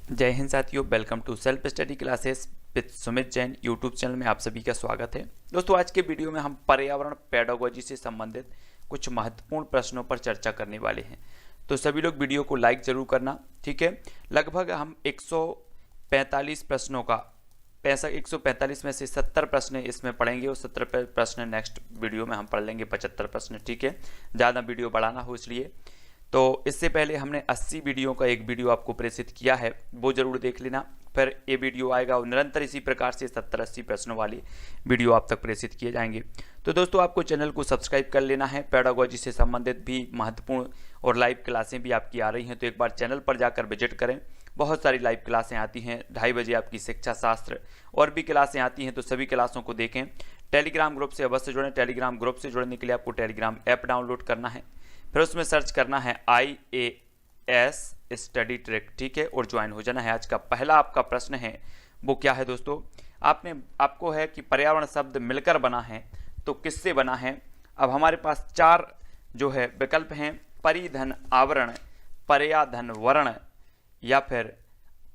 जय हिंद साथियों, welcome to self study classes with Sumit Jain YouTube channel में आप सभी का स्वागत है। दोस्तों, आज के वीडियो में हम पर्यावरण पेडागोजी से संबंधित कुछ महत्वपूर्ण प्रश्नों पर चर्चा करने वाले हैं। तो सभी लोग वीडियो को लाइक जरूर करना, ठीक है। लगभग हम 145 प्रश्नों का 145 में से 70 प्रश्न इसमें पढ़ेंगे और 70 प्रश्न नेक्स्ट वीडियो में हम पढ़ लेंगे, 75 प्रश्न, ठीक है। ज़्यादा वीडियो बढ़ाना हो इसलिए। तो इससे पहले हमने 80 वीडियो का एक वीडियो आपको प्रेषित किया है, वो जरूर देख लेना। फिर ये वीडियो आएगा और निरंतर इसी प्रकार से 70-80 प्रश्नों वाली वीडियो आप तक प्रेषित किए जाएंगे। तो दोस्तों, आपको चैनल को सब्सक्राइब कर लेना है। पेडागोजी से संबंधित भी महत्वपूर्ण और लाइव क्लासें भी आपकी आ रही हैं, तो एक बार चैनल पर जाकर विजिट करें। बहुत सारी लाइव क्लासें आती हैं, 2:30 बजे आपकी शिक्षा शास्त्र और भी क्लासें आती हैं, तो सभी क्लासों को देखें। टेलीग्राम ग्रुप से अवश्य जुड़ें। टेलीग्राम ग्रुप से जुड़ने के लिए आपको टेलीग्राम ऐप डाउनलोड करना है, फिर उसमें सर्च करना है IAS स्टडी ट्रैक, ठीक है, और ज्वाइन हो जाना है। आज का पहला आपका प्रश्न है, वो क्या है दोस्तों? आपको है कि पर्यावरण शब्द मिलकर बना है, तो किससे बना है? अब हमारे पास 4 जो है विकल्प हैं: परिधन आवरण, पर्याधन वर्ण, या फिर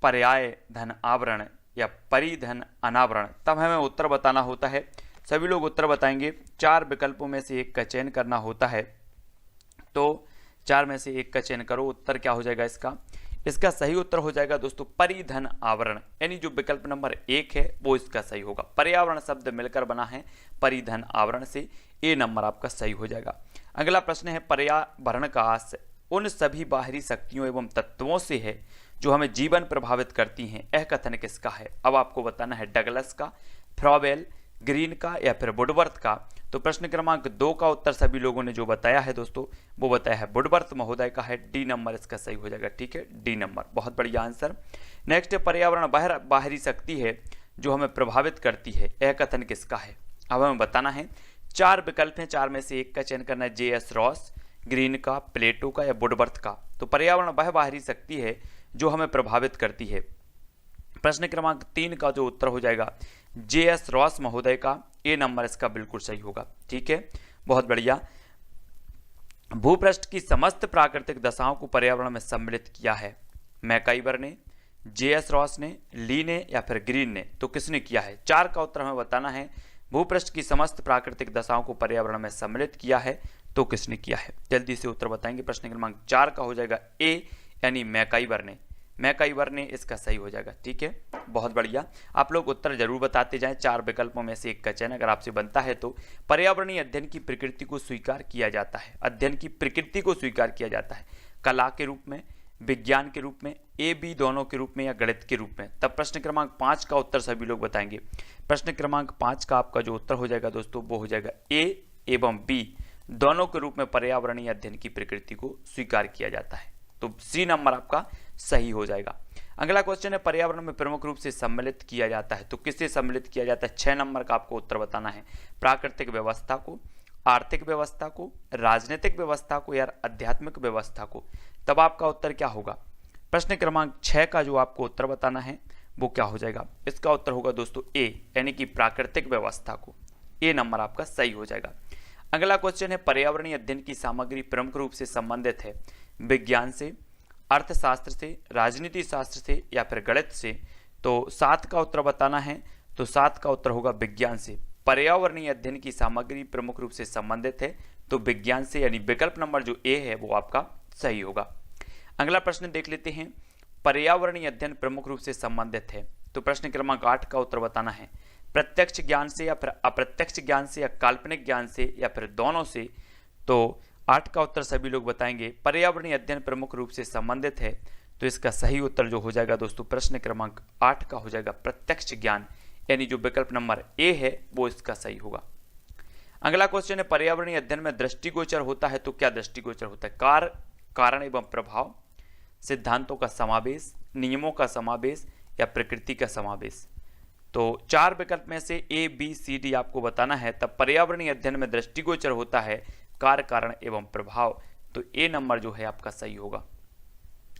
पर्याय धन आवरण, या परिधन अनावरण। तब हमें उत्तर बताना होता है। सभी लोग उत्तर बताएंगे। 4 विकल्पों में से एक का चयन करना होता है, तो 4 में से एक का चयन करो। उत्तर क्या हो जाएगा इसका? इसका सही उत्तर हो जाएगा दोस्तों परिधन आवरण, यानी जो विकल्प नंबर 1 है वो इसका सही होगा। पर्यावरण शब्द मिलकर बना है परिधन आवरण से, ए नंबर आपका सही हो जाएगा। अगला प्रश्न है, पर्यावरण का आश्रय उन सभी बाहरी शक्तियों एवं तत्वों से है जो हमें जीवन प्रभावित करती हैं। यह कथन किसका है? अब आपको बताना है डगलस का, फ्रॉबेल, ग्रीन का, या फिर वुडवर्थ का। तो प्रश्न क्रमांक 2 का उत्तर सभी लोगों ने जो बताया है दोस्तों, वो बताया है वुडवर्थ महोदय का है। डी नंबर इसका सही हो जाएगा, ठीक है, डी नंबर, बहुत बढ़िया आंसर। नेक्स्ट है, पर्यावरण बाहरी शक्ति है जो हमें प्रभावित करती है। यह कथन किसका है? अब हमें बताना है। 4 विकल्प हैं, 4 में से एक का चयन करना है। JS रॉस, ग्रीन का, प्लेटो का, या वुडवर्थ का। तो पर्यावरण वह बाहरी शक्ति है जो हमें प्रभावित करती है। प्रश्न क्रमांक 3 का जो उत्तर हो जाएगा JS रॉस महोदय का, ए नंबर इसका बिल्कुल सही होगा, ठीक है, बहुत बढ़िया। भूपृष्ठ की समस्त प्राकृतिक दशाओं को पर्यावरण में सम्मिलित किया है। मैकाइवर ने, JS रॉस ने, ली ने, या फिर ग्रीन ने। तो किसने किया है? 4 का उत्तर हमें बताना है। भूपृष्ठ की समस्त प्राकृतिक दशाओं को पर्यावरण में सम्मिलित किया है, तो किसने किया है? जल्दी से उत्तर बताएंगे। प्रश्न क्रमांक 4 का हो जाएगा ए, यानी मैकाइवर ने। मैकाइवर ने इसका सही हो जाएगा, ठीक है, बहुत बढ़िया। आप लोग उत्तर जरूर बताते जाएं। 4 विकल्पों में से एक का चयन अगर आपसे बनता है तो पर्यावरणीय अध्ययन की प्रकृति को स्वीकार किया जाता है। अध्ययन की प्रकृति को स्वीकार किया जाता है कला के रूप में, विज्ञान के रूप में, ए बी दोनों के रूप में, या गणित के रूप में। तब प्रश्न क्रमांक 5 का उत्तर सभी लोग बताएंगे। प्रश्न क्रमांक 5 का आपका जो उत्तर हो जाएगा दोस्तों, वो हो जाएगा ए एवं बी दोनों के रूप में पर्यावरणीय अध्ययन की प्रकृति को स्वीकार किया जाता है। तो सी नंबर आपका सही हो जाएगा। अगला क्वेश्चन है, पर्यावरण में प्रमुख रूप से सम्मिलित किया जाता है, तो किससे सम्मिलित किया जाता है? 6 नंबर का आपको उत्तर बताना है। प्राकृतिक व्यवस्था को, आर्थिक व्यवस्था को, राजनीतिक व्यवस्था को, या आध्यात्मिक व्यवस्था को। तब आपका उत्तर क्या होगा? प्रश्न क्रमांक 6 का जो आपको उत्तर बताना है वो क्या हो जाएगा? इसका उत्तर होगा दोस्तों ए, यानी कि प्राकृतिक व्यवस्था को। ए नंबर आपका सही हो जाएगा। अगला क्वेश्चन है, पर्यावरणीय अध्ययन की सामग्री प्रमुख रूप से संबंधित है विज्ञान से, अर्थशास्त्र से, राजनीति शास्त्र से, या फिर गणित से। तो 7 का उत्तर बताना है, तो 7 का उत्तर होगा विज्ञान से। पर्यावरणीय अध्ययन की सामग्री प्रमुख रूप से संबंधित है तो विज्ञान से, यानी विकल्प नंबर जो ए है वो आपका सही होगा। अगला प्रश्न देख लेते हैं, पर्यावरणीय अध्ययन प्रमुख रूप से संबंधित है, तो प्रश्न क्रमांक 8 का उत्तर बताना है। प्रत्यक्ष ज्ञान से, या फिर अप्रत्यक्ष ज्ञान से, या काल्पनिक ज्ञान से, या फिर दोनों से। तो 8 का उत्तर सभी लोग बताएंगे। पर्यावरणीय अध्ययन प्रमुख रूप से संबंधित है, तो इसका सही उत्तर जो हो जाएगा दोस्तों प्रश्न क्रमांक 8 का हो जाएगा प्रत्यक्ष ज्ञान, यानी जो विकल्प नंबर ए है वो इसका सही होगा। अगला क्वेश्चन है, पर्यावरणीय अध्ययन में दृष्टिगोचर होता है, तो क्या दृष्टिगोचर होता है? कारण एवं प्रभाव, सिद्धांतों का समावेश, नियमों का समावेश, या प्रकृति का समावेश। तो 4 विकल्प में से ए बी सी डी आपको बताना है। तब पर्यावरणीय अध्ययन में दृष्टिगोचर होता है कार्य, कारण एवं प्रभाव, तो ए नंबर जो है आपका सही होगा।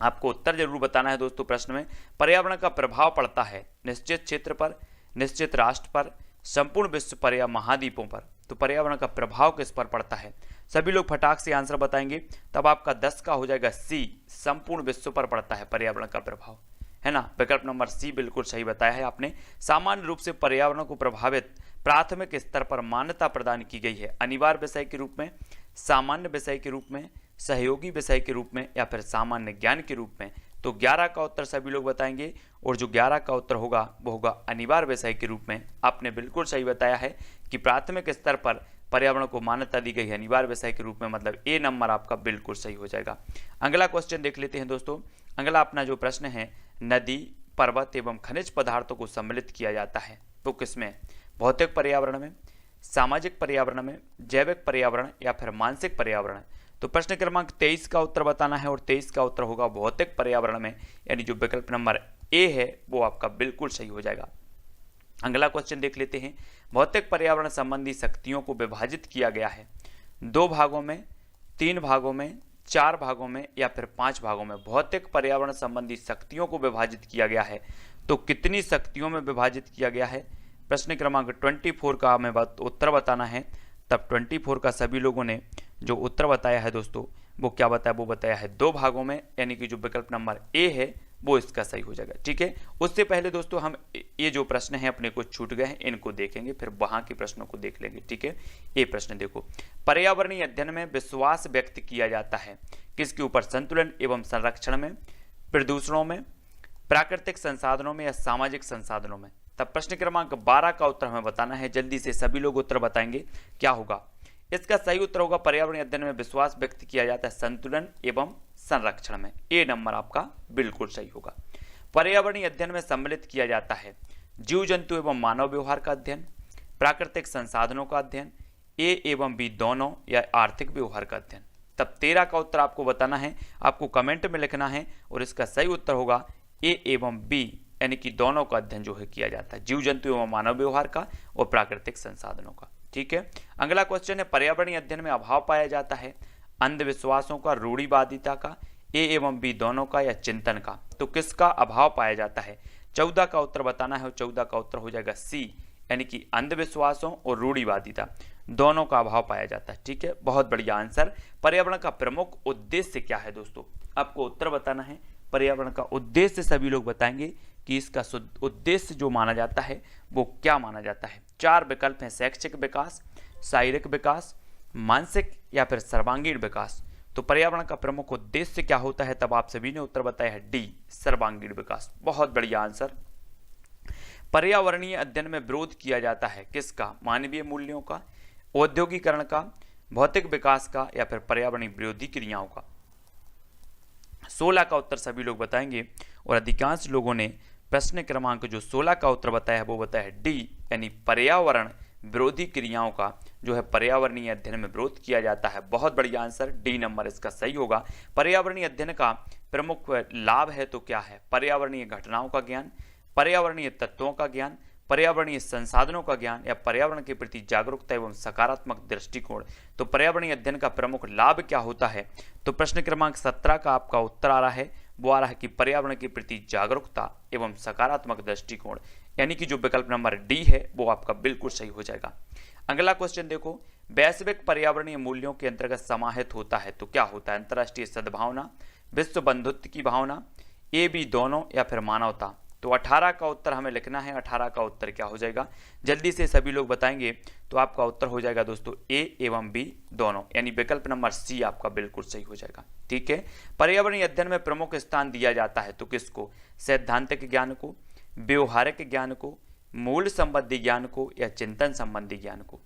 आपको उत्तर जरूर बताना है दोस्तों। प्रश्न में पर्यावरण का प्रभाव पड़ता है निश्चित क्षेत्र पर, निश्चित राष्ट्र पर, संपूर्ण विश्व पर, या महाद्वीपों पर। तो पर्यावरण का प्रभाव किस पर पड़ता है? सभी लोग फटाक से आंसर बताएंगे। तब आपका 10 का हो जाएगा सी, संपूर्ण विश्व पर पड़ता है पर्यावरण का प्रभाव। है ना। विकल्प नंबर सी बिल्कुल सही बताया है आपने। सामान्य रूप से पर्यावरण को प्रभावित प्राथमिक स्तर पर मान्यता प्रदान की गई है, अनिवार्य विषय के रूप में, सामान्य विषय के रूप में, सहयोगी विषय के रूप में या फिर सामान्य ज्ञान के रूप में। तो 11 का उत्तर सभी लोग बताएंगे और जो 11 का उत्तर होगा वो होगा अनिवार्य विषय के रूप में। आपने बिल्कुल सही बताया है कि प्राथमिक स्तर पर पर्यावरण को मान्यता दी गई है अनिवार्य विषय के रूप में, मतलब ए नंबर आपका बिल्कुल सही हो जाएगा। अगला क्वेश्चन देख लेते हैं दोस्तों। अगला अपना जो प्रश्न है, नदी, पर्वत एवं खनिज पदार्थों को सम्मिलित किया जाता है तो किसमें? भौतिक पर्यावरण में, सामाजिक पर्यावरण में, जैविक पर्यावरण या फिर मानसिक पर्यावरण। तो प्रश्न क्रमांक 23 का उत्तर बताना है और 23 का उत्तर होगा भौतिक पर्यावरण में, यानी जो विकल्प नंबर ए है वो आपका बिल्कुल सही हो जाएगा। अगला क्वेश्चन देख लेते हैं। भौतिक पर्यावरण संबंधी शक्तियों को विभाजित किया गया है 2 भागों में, 3 भागों में, 4 भागों में या फिर 5 भागों में। भौतिक पर्यावरण संबंधी शक्तियों को विभाजित किया गया है तो कितनी शक्तियों में विभाजित किया गया है? प्रश्न क्रमांक 24 का हमें उत्तर बताना है। तब 24 का सभी लोगों ने जो उत्तर बताया है दोस्तों वो क्या बताया? वो बताया है 2 भागों में, यानी कि जो विकल्प नंबर ए है वो इसका सही हो जाएगा। ठीक है, उससे पहले दोस्तों हम ये जो प्रश्न है अपने को छूट गए हैं इनको देखेंगे, फिर वहां के प्रश्नों को देख लेंगे। ठीक है, ये प्रश्न देखो, पर्यावरणीय अध्ययन में विश्वास व्यक्त किया जाता है किसके ऊपर? संतुलन एवं संरक्षण में, प्रदूषणों में, प्राकृतिक संसाधनों में या सामाजिक संसाधनों में। तब प्रश्न क्रमांक 12 का उत्तर हमें बताना है। जल्दी से सभी लोग उत्तर बताएंगे क्या होगा। इसका सही उत्तर होगा पर्यावरणीय अध्ययन में विश्वास व्यक्त किया जाता है संतुलन एवं संरक्षण में। ए नंबर आपका बिल्कुल सही होगा। पर्यावरणीय अध्ययन में सम्मिलित किया जाता है जीव जंतु एवं मानव व्यवहार का अध्ययन, प्राकृतिक संसाधनों का अध्ययन, ए एवं बी दोनों या आर्थिक व्यवहार का अध्ययन। तब 13 का उत्तर आपको बताना है, आपको कमेंट में लिखना है और इसका सही उत्तर होगा ए एवं बी, यानी कि दोनों का अध्ययन जो है किया जाता है, जीव जंतु एवं मानव व्यवहार का और प्राकृतिक संसाधनों का। ठीक है, अगला क्वेश्चन है पर्यावरणीय अध्ययन में अभाव पाया जाता है अंधविश्वासों का, रूढ़िवादिता का, ए एवं बी दोनों का या चिंतन का। तो किसका अभाव पाया जाता है? 14 का उत्तर बताना है और 14 का उत्तर हो जाएगा सी, यानी कि अंधविश्वासों और रूढ़िवादिता दोनों का अभाव पाया जाता है। ठीक है, बहुत बढ़िया आंसर। पर्यावरण का प्रमुख उद्देश्य क्या है दोस्तों? आपको उत्तर बताना है। पर्यावरण का उद्देश्य सभी लोग बताएंगे कि इसका उद्देश्य जो माना जाता है वो क्या माना जाता है। 4 विकल्प हैं, शैक्षिक विकास, शारीरिक विकास, मानसिक या फिर सर्वांगीण विकास। तो पर्यावरण का प्रमुख उद्देश्य क्या होता है? तब आप सभी ने उत्तर बताया है डी, सर्वांगीण विकास। बहुत बढ़िया आंसर। पर्यावरणीय अध्ययन में विरोध किया जाता है किसका? मानवीय मूल्यों का, औद्योगिकरण का, भौतिक विकास का या फिर पर्यावरणीय विरोधी क्रियाओं का। 16 का उत्तर सभी लोग बताएंगे और अधिकांश लोगों ने प्रश्न क्रमांक जो 16 का उत्तर बताया है वो बताया है डी, यानी पर्यावरण विरोधी क्रियाओं का जो है पर्यावरणीय अध्ययन में विरोध किया जाता है। बहुत बढ़िया आंसर, डी नंबर इसका सही होगा। पर्यावरणीय अध्ययन का प्रमुख लाभ है तो क्या है? पर्यावरणीय घटनाओं का ज्ञान, पर्यावरणीय तत्वों का ज्ञान, पर्यावरणीय संसाधनों का ज्ञान या पर्यावरण के प्रति जागरूकता एवं सकारात्मक दृष्टिकोण। तो पर्यावरणीय अध्ययन का प्रमुख लाभ क्या होता है? तो प्रश्न क्रमांक 17 का आपका उत्तर आ रहा है, वो आ रहा है कि पर्यावरण के प्रति जागरूकता एवं सकारात्मक दृष्टिकोण, यानी कि जो विकल्प नंबर डी है वो आपका बिल्कुल सही हो जाएगा। अगला क्वेश्चन देखो, वैश्विक पर्यावरणीय मूल्यों के अंतर्गत समाहित होता है तो क्या होता है? अंतर्राष्ट्रीय सद्भावना, विश्व बंधुत्व की भावना, ए बी दोनों या फिर मानवता। तो 18 का उत्तर हमें लिखना है। 18 का उत्तर क्या हो जाएगा? जल्दी से सभी लोग बताएंगे तो आपका उत्तर हो जाएगा दोस्तों ए एवं बी दोनों, यानी विकल्प नंबर सी आपका बिल्कुल सही हो जाएगा। ठीक है, पर्यावरणीय अध्ययन में प्रमुख स्थान दिया जाता है तो किसको? सैद्धांतिक ज्ञान को, व्यवहारिक ज्ञान को, मूल संबंधी ज्ञान को या चिंतन संबंधी ज्ञान को।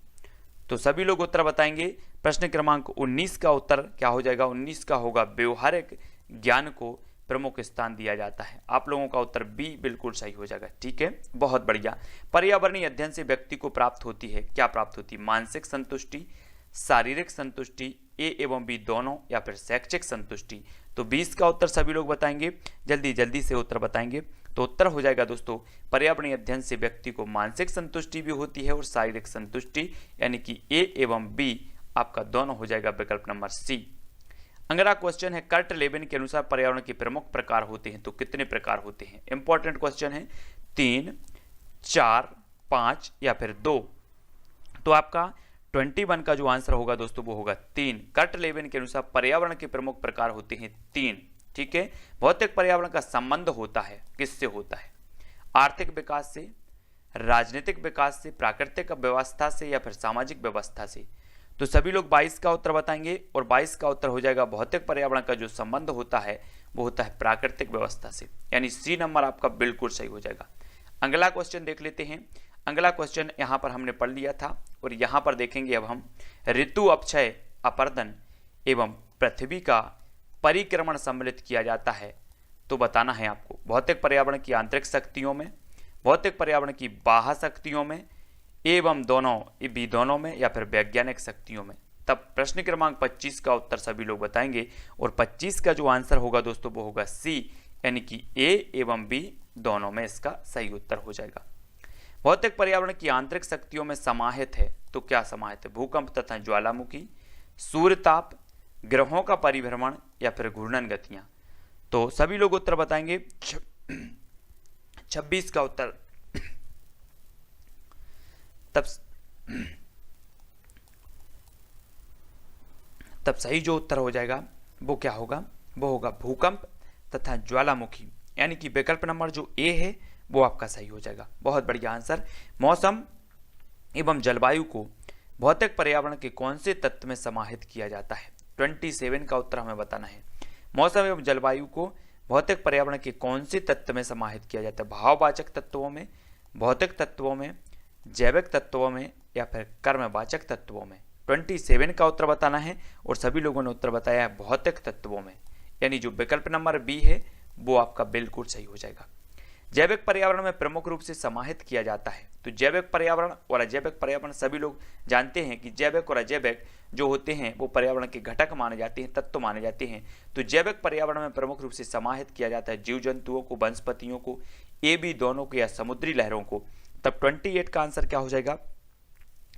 तो सभी लोग उत्तर बताएंगे। प्रश्न क्रमांक 19 का उत्तर क्या हो जाएगा? 19 का होगा व्यवहारिक ज्ञान को प्रमुख स्थान दिया जाता है। आप लोगों का उत्तर बी बिल्कुल सही हो जाएगा। ठीक है, बहुत बढ़िया। पर्यावरणीय अध्ययन से व्यक्ति को प्राप्त होती है, क्या प्राप्त होती है? मानसिक संतुष्टि, शारीरिक संतुष्टि, ए एवं बी दोनों या फिर शैक्षिक संतुष्टि। तो 20 का उत्तर सभी लोग बताएंगे, जल्दी जल्दी से उत्तर बताएंगे। तो उत्तर हो जाएगा दोस्तों पर्यावरणीय अध्ययन से व्यक्ति को मानसिक संतुष्टि भी होती है और शारीरिक संतुष्टि, यानी कि ए एवं बी आपका दोनों हो जाएगा विकल्प नंबर सी। अगला क्वेश्चन है, कर्ट लेविन के अनुसार पर्यावरण के प्रमुख प्रकार होते हैं तो कितने प्रकार होते हैं? इंपॉर्टेंट क्वेश्चन है। 3, 4, 5 या फिर 2। तो आपका 21 का जो आंसर होगा दोस्तों वो होगा 3। कर्ट लेविन के अनुसार पर्यावरण के प्रमुख प्रकार होते हैं 3। ठीक है। भौतिक पर्यावरण का संबंध होता है किससे होता है? आर्थिक विकास से, राजनीतिक विकास से, प्राकृतिक व्यवस्था से या फिर सामाजिक व्यवस्था से। तो सभी लोग 22 का उत्तर बताएंगे और 22 का उत्तर हो जाएगा भौतिक पर्यावरण का जो संबंध होता है वो होता है प्राकृतिक व्यवस्था से, यानी सी नंबर आपका बिल्कुल सही हो जाएगा। अगला क्वेश्चन देख लेते हैं। अगला क्वेश्चन यहाँ पर हमने पढ़ लिया था और यहाँ पर देखेंगे अब हम ऋतु अपक्षय, अपर्दन एवं पृथ्वी का परिक्रमण सम्मिलित किया जाता है। तो बताना है आपको भौतिक पर्यावरण की आंतरिक शक्तियों में, भौतिक पर्यावरण की बाह्य शक्तियों में एवं दोनों में या फिर वैज्ञानिक शक्तियों में। तब प्रश्न क्रमांक 25 का उत्तर सभी लोग बताएंगे और 25 का जो आंसर होगा दोस्तों वो होगा सी, यानी कि ए एवं बी दोनों में इसका सही उत्तर हो जाएगा। भौतिक पर्यावरण की आंतरिक शक्तियों में समाहित है, तो क्या समाहित है? भूकंप तथा ज्वालामुखी, सूर्यताप, ग्रहों का परिभ्रमण या फिर घूर्णन गतियां। तो सभी लोग उत्तर बताएंगे। 26 का उत्तर तब सही जो उत्तर हो जाएगा वो क्या होगा? वो होगा भूकंप तथा ज्वालामुखी, यानी कि विकल्प नंबर जो ए है वो आपका सही हो जाएगा। बहुत बढ़िया आंसर। मौसम एवं जलवायु को भौतिक पर्यावरण के कौन से तत्व में समाहित किया जाता है? 27 का उत्तर हमें बताना है। मौसम एवं जलवायु को भौतिक पर्यावरण के कौन से तत्व में समाहित किया जाता है? भाववाचक तत्वों में, भौतिक तत्वों में, जैविक तत्वों में या फिर कर्मवाचक तत्वों में। 27 का उत्तर बताना है और सभी लोगों ने उत्तर बताया है भौतिक तत्वों में, यानी जो विकल्प नंबर बी है वो आपका बिल्कुल सही हो जाएगा। जैविक पर्यावरण में प्रमुख रूप से समाहित किया जाता है। तो जैविक पर्यावरण और अजैविक पर्यावरण सभी लोग जानते हैं कि जैविक और अजैविक जो होते हैं वो पर्यावरण के घटक माने जाते हैं, तत्व माने जाते हैं। तो जैविक पर्यावरण में प्रमुख रूप से समाहित किया जाता है जीव जंतुओं को, वनस्पतियों को, ए बी दोनों को या समुद्री लहरों को। तब 28 का आंसर क्या हो जाएगा?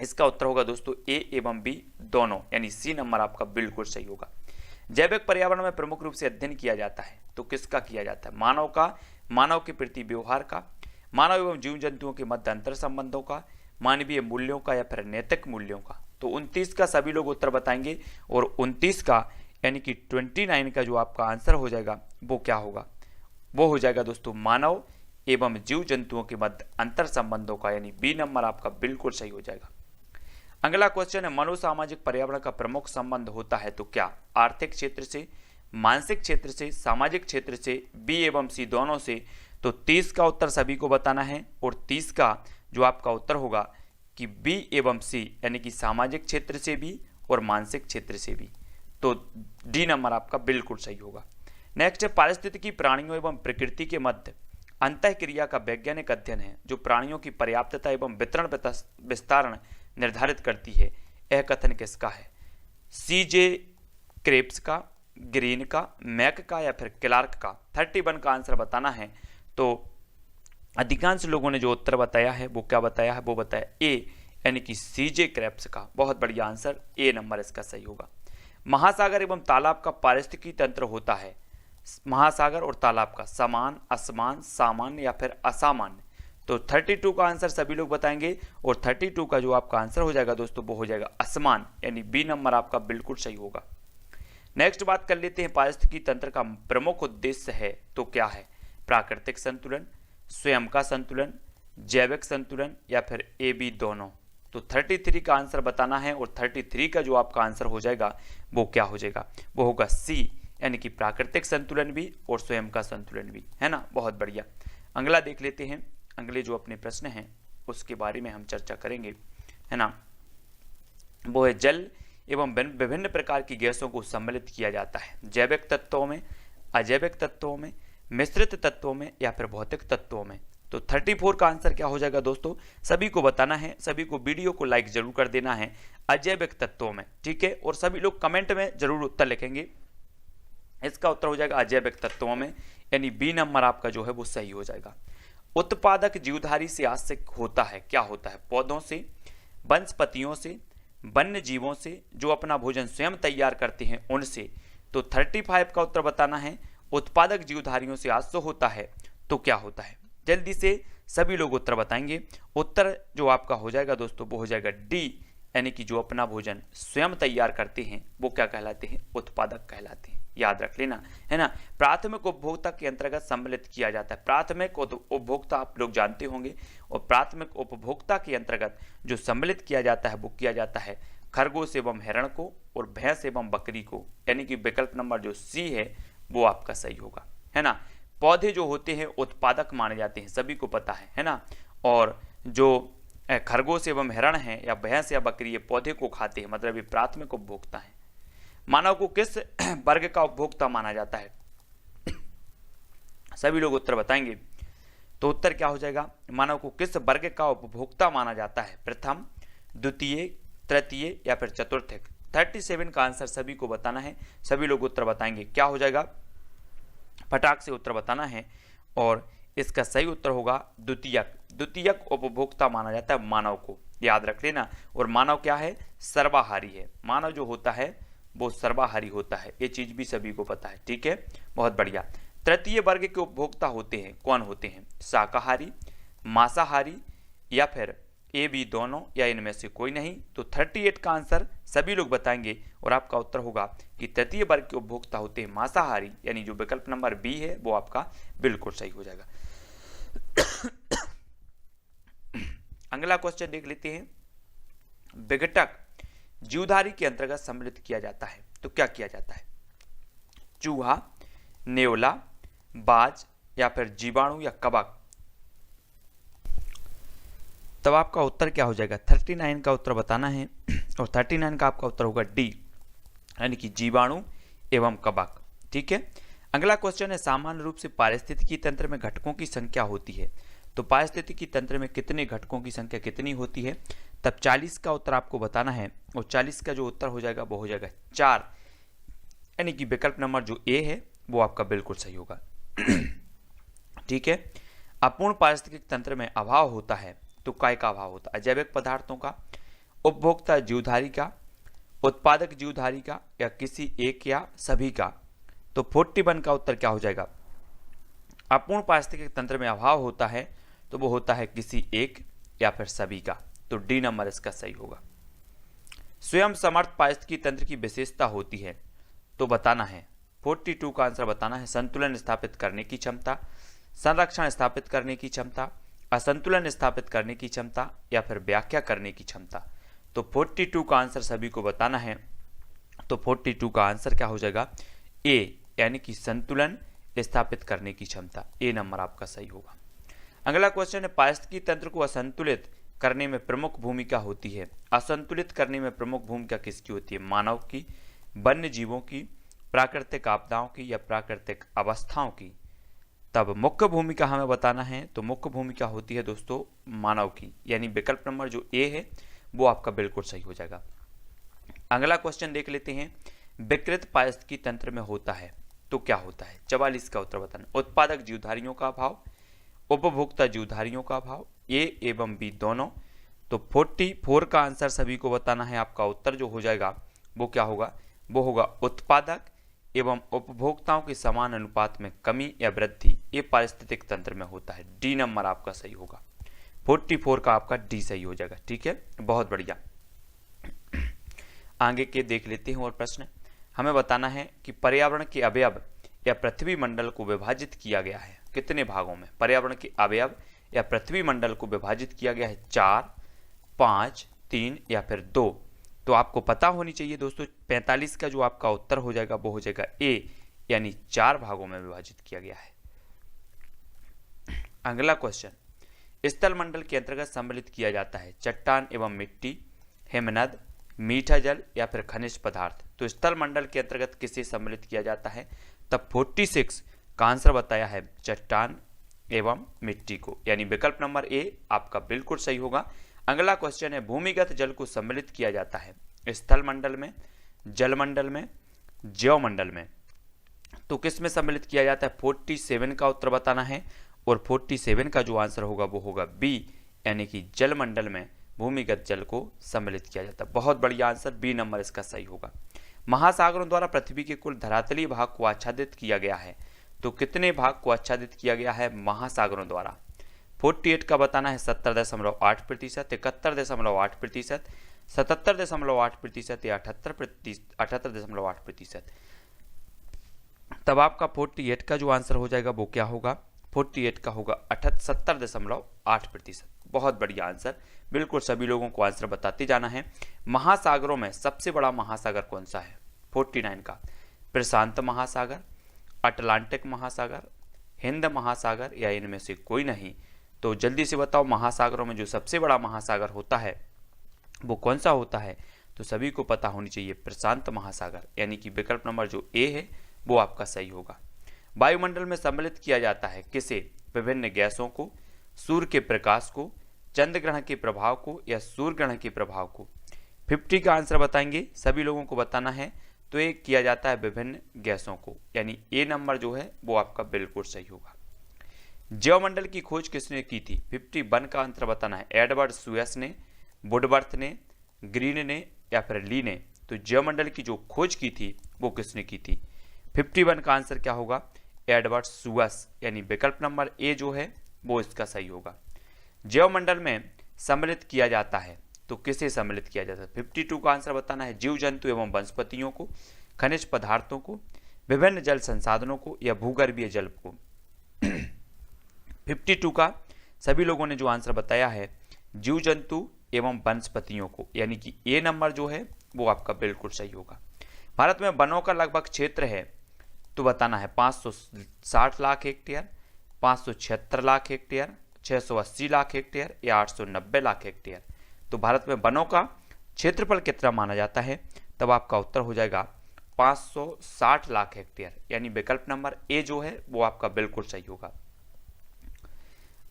इसका उत्तर होगा दोस्तों ए एवं बी दोनों, यानी सी नंबर आपका बिल्कुल सही होगा। जैविक पर्यावरण में प्रमुख रूप से अध्ययन किया जाता है, तो किसका किया जाता है? मानव का, मानव के प्रति व्यवहार का, मानव एवं जीव जंतुओं के मध्य अंतर संबंधों का, मानवीय मूल्यों का या फिर नैतिक मूल्यों का। तो 29 का सभी लोग उत्तर बताएंगे और 29 का यानी कि 29 का जो आपका आंसर हो जाएगा वो क्या होगा? वो हो जाएगा दोस्तों मानव एवं जीव जंतुओं के मध्य अंतर संबंधों का, यानी बी नंबर आपका बिल्कुल सही हो जाएगा। अगला क्वेश्चन है मनोसामाजिक पर्यावरण का प्रमुख संबंध होता है, तो क्या? आर्थिक क्षेत्र से, मानसिक क्षेत्र से, सामाजिक क्षेत्र से, बी एवं सी दोनों से। तो 30 का उत्तर सभी को बताना है और 30 का जो आपका उत्तर होगा कि बी एवं सी, यानी कि सामाजिक क्षेत्र से भी और मानसिक क्षेत्र से भी। तो डी नंबर आपका बिल्कुल सही होगा। नेक्स्ट है पारिस्थितिकी प्राणियों एवं प्रकृति के मध्य अंतःक्रिया का वैज्ञानिक अध्ययन है जो प्राणियों की पर्याप्तता एवं वितरण विस्तारण निर्धारित करती है। यह कथन किसका है? सीजे क्रेप्स का, ग्रीन का, मैक का या फिर क्लार्क का। 31 का आंसर बताना है। तो अधिकांश लोगों ने जो उत्तर बताया है वो क्या बताया है? वो बताया ए, यानी कि सीजे क्रेप्स का। बहुत बढ़िया आंसर, ए नंबर इसका सही होगा। महासागर एवं तालाब का पारिस्थितिकी तंत्र होता है। महासागर और तालाब का समान, असमान, सामान्य या फिर असामान्य। तो 32 का आंसर सभी लोग बताएंगे और 32 का जो आपका आंसर हो जाएगा दोस्तों वो हो जाएगा असमान, यानी बी नंबर आपका बिल्कुल सही होगा। नेक्स्ट बात कर लेते हैं पारिस्थितिकी तंत्र का प्रमुख उद्देश्य है, तो क्या है? प्राकृतिक संतुलन, स्वयं का संतुलन, जैविक संतुलन या फिर ए बी दोनों। तो 33 का आंसर बताना है और 33 का जो आपका आंसर हो जाएगा वो क्या हो जाएगा? वो होगा सी, यानी कि प्राकृतिक संतुलन भी और स्वयं का संतुलन भी, है ना। बहुत बढ़िया। अगला देख लेते हैं। अगले जो अपने प्रश्न हैं उसके बारे में हम चर्चा करेंगे, है ना। वो है जल एवं विभिन्न प्रकार की गैसों को सम्मिलित किया जाता है जैविक तत्वों में, अजैविक तत्वों में, मिश्रित तत्वों में या फिर भौतिक तत्वों में। तो 34 का आंसर क्या हो जाएगा दोस्तों? सभी को बताना है, सभी को वीडियो को लाइक जरूर कर देना है। अजैविक तत्वों में, ठीक है। और सभी लोग कमेंट में जरूर उत्तर लिखेंगे। इसका उत्तर हो जाएगा अजैविक तत्वों में, यानी बी नंबर आपका जो है वो सही हो जाएगा। उत्पादक जीवधारी से आश्रित होता है, क्या होता है? पौधों से, वनस्पतियों से, वन्य जीवों से जो अपना भोजन स्वयं तैयार करते हैं उनसे। तो 35 का उत्तर बताना है। उत्पादक जीवधारियों से आश्रित होता है तो क्या होता है? जल्दी से सभी लोग उत्तर बताएंगे। उत्तर जो आपका हो जाएगा दोस्तों वो हो जाएगा डी, यानी कि जो अपना भोजन स्वयं तैयार करते हैं वो क्या कहलाते हैं? उत्पादक कहलाते हैं। याद रख लेना, है ना। प्राथमिक उपभोक्ता के अंतर्गत सम्मिलित किया जाता है। प्राथमिक उपभोक्ता आप लोग जानते होंगे, और प्राथमिक उपभोक्ता के अंतर्गत जो सम्मिलित किया जाता है वो किया जाता है खरगोश एवं हिरण को और भैंस एवं बकरी को, यानी कि विकल्प नंबर जो सी है वो आपका सही होगा, है ना। पौधे जो होते हैं उत्पादक माने जाते हैं, सभी को पता है ना। और जो खरगोश एवं हिरण है या भैंस या बकरी, ये पौधे को खाते हैं, मतलब ये प्राथमिक उपभोक्ता है। मानव को किस वर्ग का उपभोक्ता माना जाता है? सभी लोग उत्तर बताएंगे, तो उत्तर क्या हो जाएगा? मानव को किस वर्ग का उपभोक्ता माना जाता है? प्रथम, द्वितीय, तृतीय या फिर चतुर्थ? 37 का आंसर सभी को बताना है, सभी लोग उत्तर बताएंगे। क्या हो जाएगा? फटाक से उत्तर बताना है, और इसका सही उत्तर होगा द्वितीयक। द्वितीयक उपभोक्ता माना जाता है मानव को, याद रख लेना। और मानव क्या है? सर्वाहारी है। मानव जो होता है वो सर्वाहारी होता है, ये चीज भी सभी को पता है, ठीक है, बहुत बढ़िया। तृतीय वर्ग के उपभोक्ता होते हैं, कौन होते हैं? शाकाहारी, मांसाहारी या फिर ए बी दोनों या इनमें से कोई नहीं। तो 38 का आंसर सभी लोग बताएंगे, और आपका उत्तर होगा कि तृतीय वर्ग के उपभोक्ता होते हैं मांसाहारी, यानी जो विकल्प नंबर बी है वो आपका बिल्कुल सही हो जाएगा। अगला क्वेश्चन देख लेते हैं। विघटक जीवधारी के अंतर्गत सम्मिलित किया जाता है, तो क्या किया जाता है? चूहा, नेवला, बाज या फिर जीवाणु या कवक? तब आपका उत्तर क्या हो जाएगा? 39 का उत्तर बताना है, और 39 का आपका उत्तर होगा डी, यानी कि जीवाणु एवं कवक, ठीक है। अगला क्वेश्चन है, सामान्य रूप से पारिस्थितिकी तंत्र में घटकों की संख्या होती है, तो पारिस्थितिकी तंत्र में कितने घटकों की संख्या कितनी होती है? तब 40 का उत्तर आपको बताना है, और 40 का जो उत्तर हो जाएगा वो हो जाएगा 4, यानी कि विकल्प नंबर जो ए है वो आपका बिल्कुल सही होगा, ठीक है। अपूर्ण पारिस्थितिक तंत्र में अभाव होता है, तो काय का अभाव होता है? जैविक पदार्थों का, उपभोक्ता जीवधारी का, उत्पादक जीवधारी का, या किसी एक या सभी का? तो 41 का उत्तर क्या हो जाएगा? अपूर्ण पारिस्थितिक तंत्र में अभाव होता है तो वो होता है किसी एक या फिर सभी का, तो डी नंबर इसका सही होगा। स्वयं समर्थ पारिस्थितिकी तंत्र की विशेषता होती है, तो बताना है। 42 का आंसर बताना है। संतुलन स्थापित करने की क्षमता, संरक्षण स्थापित करने की क्षमता, असंतुलन स्थापित करने की क्षमता या फिर व्याख्या करने की क्षमता? तो 42 का आंसर सभी को बताना है, तो 42 का आंसर क्या हो जाएगा? ए, यानी कि संतुलन स्थापित करने की क्षमता, ए नंबर आपका सही होगा। अगला क्वेश्चन है, पारिस्थितिकी तंत्र को असंतुलित करने में प्रमुख भूमिका होती है। असंतुलित करने में प्रमुख भूमिका किसकी होती है? मानव की, वन्य जीवों की, प्राकृतिक आपदाओं की या प्राकृतिक अवस्थाओं की? तब मुख्य भूमिका हमें बताना है, तो मुख्य भूमिका होती है दोस्तों मानव की, यानी विकल्प नंबर जो ए है वो आपका बिल्कुल सही हो जाएगा। अगला क्वेश्चन देख लेते हैं। विकृत पारिस्थितिकी तंत्र में होता है, तो क्या होता है? 44 का उत्तर बताना। उत्पादक जीवधारियों का अभाव, उपभोक्ता जीवधारियों का अभाव, ए एवं बी दोनों? तो 44 का आंसर सभी को बताना है। आपका उत्तर जो हो जाएगा वो क्या होगा? वो होगा उत्पादक एवं उपभोक्ताओं के समान अनुपात में कमी या वृद्धि, ये पारिस्थितिक तंत्र में होता है। डी नंबर आपका सही होगा। 44 का आपका डी सही हो जाएगा, ठीक है, बहुत बढ़िया। आगे के देख लेते हैं और प्रश्न। हमें बताना है कि पर्यावरण के अवयव या पृथ्वी मंडल को विभाजित किया गया है कितने भागों में? पर्यावरण के अवयव या पृथ्वी मंडल को विभाजित किया गया है 4, 5, 3 या फिर 2? तो आपको पता होनी चाहिए दोस्तों, 45 का जो आपका उत्तर हो जाएगा वो हो जाएगा ए, यानी 4 भागों में विभाजित किया गया है। अगला क्वेश्चन, स्थल मंडल के अंतर्गत सम्मिलित किया जाता है चट्टान एवं मिट्टी, हिमनद, मीठा जल या फिर खनिज पदार्थ? तो स्थल मंडल के अंतर्गत किसे सम्मिलित किया जाता है? तब 46 का आंसर बताया है चट्टान एवं मिट्टी को, यानी विकल्प नंबर ए आपका बिल्कुल सही होगा। अगला क्वेश्चन है, भूमिगत जल को सम्मिलित किया जाता है स्थल मंडल में, जल मंडल में, जैव मंडल में? तो किस में सम्मिलित किया जाता है? 47 का उत्तर बताना है, और 47 का जो आंसर होगा वो होगा बी, यानी कि जल मंडल में भूमिगत जल को सम्मिलित किया जाता है। बहुत बढ़िया आंसर, बी नंबर इसका सही होगा। महासागरों द्वारा पृथ्वी के कुल धरातलीय भाग को आच्छादित किया गया है, तो कितने भाग को आच्छादित किया गया है महासागरों द्वारा? 48 का बताना है 70.8%, 71.8%, 77.8% या 78.8%? तब आपका 48 का जो आंसर हो जाएगा वो क्या होगा, 48 का होगा 78.8%। बहुत बढ़िया आंसर, बिल्कुल सभी लोगों को आंसर बताते जाना है। महासागरों में सबसे बड़ा महासागर कौन सा है 49 का, प्रशांत महासागर, अटलांटिक महासागर, हिंद महासागर या इनमें से कोई नहीं। तो जल्दी से बताओ महासागरों में जो सबसे बड़ा महासागर होता है वो कौन सा होता है। तो सभी को पता होनी चाहिए प्रशांत महासागर, यानी कि विकल्प नंबर जो ए है वो आपका सही होगा। वायुमंडल में सम्मिलित किया जाता है किसे, विभिन्न गैसों को, सूर्य के प्रकाश को, चंद्र ग्रहण के प्रभाव को या सूर्य ग्रहण के प्रभाव को। 50 का आंसर बताएंगे, सभी लोगों को बताना है। तो ये किया जाता है विभिन्न गैसों को, यानी ए नंबर जो है वो आपका बिल्कुल सही होगा। जैवमंडल की खोज किसने की थी, 51 का आंसर बताना है। एडवर्ड सुयस ने, वुडवर्थ ने, ग्रीन ने या फिर ली ने। तो जैवमंडल की जो खोज की थी वो किसने की थी, 51 का आंसर क्या होगा, एडवर्ड सुयस, यानी विकल्प नंबर ए जो है वो इसका सही होगा। जैवमंडल में सम्मिलित किया जाता है तो किसे सम्मिलित किया जाता है, 52 का आंसर बताना है। जीव जंतु एवं वनस्पतियों को, खनिज पदार्थों को, विभिन्न जल संसाधनों को या भूगर्भीय जल को। 52 का सभी लोगों ने जो आंसर बताया है जीव जंतु एवं वनस्पतियों को, यानी कि ए नंबर जो है वो आपका बिल्कुल सही होगा। भारत में वनों का लगभग क्षेत्र है तो बताना है 560 lakh hectare, 576 lakh hectare, 680 lakh hectare या 890 लाख हेक्टेयर। तो भारत में वनों का क्षेत्रफल कितना माना जाता है, तब आपका उत्तर हो जाएगा 560 लाख हेक्टेयर, यानी विकल्प नंबर ए जो है वो आपका बिल्कुल सही होगा।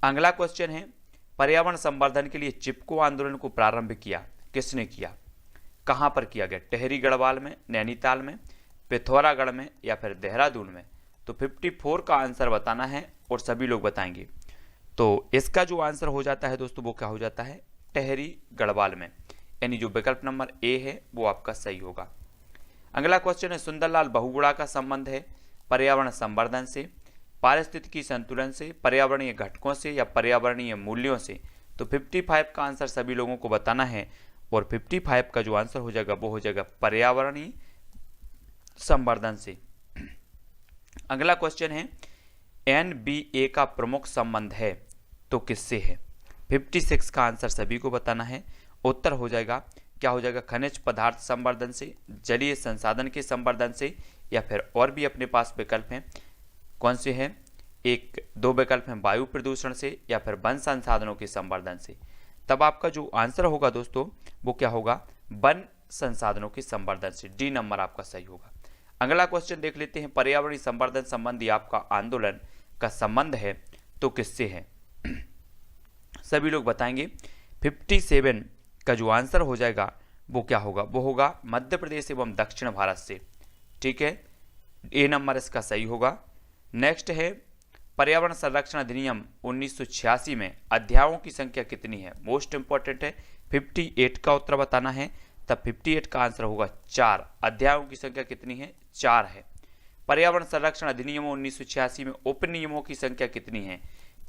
अगला क्वेश्चन है, पर्यावरण संवर्धन के लिए चिपको आंदोलन को प्रारंभ किया किसने किया, कहां पर किया गया, टिहरी गढ़वाल में, नैनीताल में, पिथौरागढ़ में या फिर देहरादून में। तो 54 का आंसर बताना है और सभी लोग बताएंगे। तो इसका जो आंसर हो जाता है दोस्तों वो क्या हो जाता है, टिहरी गढ़वाल में, यानी जो विकल्प नंबर ए है वो आपका सही होगा। अगला क्वेश्चन है, सुंदरलाल बहुगुणा का संबंध है पर्यावरण संवर्धन से, पारिस्थितिकी संतुलन से, पर्यावरणीय घटकों से या पर्यावरणीय मूल्यों से। तो 55 का आंसर सभी लोगों को बताना है और 55 का जो आंसर हो जाएगा वो हो जाएगा पर्यावरणीय संवर्धन से। अगला क्वेश्चन है, NBA का प्रमुख संबंध है तो किससे है, 56 का आंसर सभी को बताना है। उत्तर हो जाएगा क्या हो जाएगा, खनिज पदार्थ संवर्धन से, जलीय संसाधन के संवर्धन से या फिर और भी अपने पास विकल्प हैं, कौन से हैं, एक दो विकल्प हैं, वायु प्रदूषण से या फिर वन संसाधनों के संवर्धन से। तब आपका जो आंसर होगा दोस्तों वो क्या होगा, वन संसाधनों के संवर्धन से, डी नंबर आपका सही होगा। अगला क्वेश्चन देख लेते हैं, पर्यावरणीय संवर्धन संबंधी आपका आंदोलन का संबंध है तो किससे है, सभी लोग बताएंगे। 57 का जो आंसर हो जाएगा वो क्या होगा, वो होगा मध्य प्रदेश एवं दक्षिण भारत से, ठीक है, ए नंबर इसका सही होगा। नेक्स्ट है, पर्यावरण संरक्षण अधिनियम 1986 में अध्यायों की संख्या कितनी है, मोस्ट इंपॉर्टेंट है, 58 का उत्तर बताना है। तब 58 का आंसर होगा 4, अध्यायों की संख्या कितनी है, 4 है। पर्यावरण संरक्षण अधिनियम 1986 में उपनियमों की संख्या कितनी है,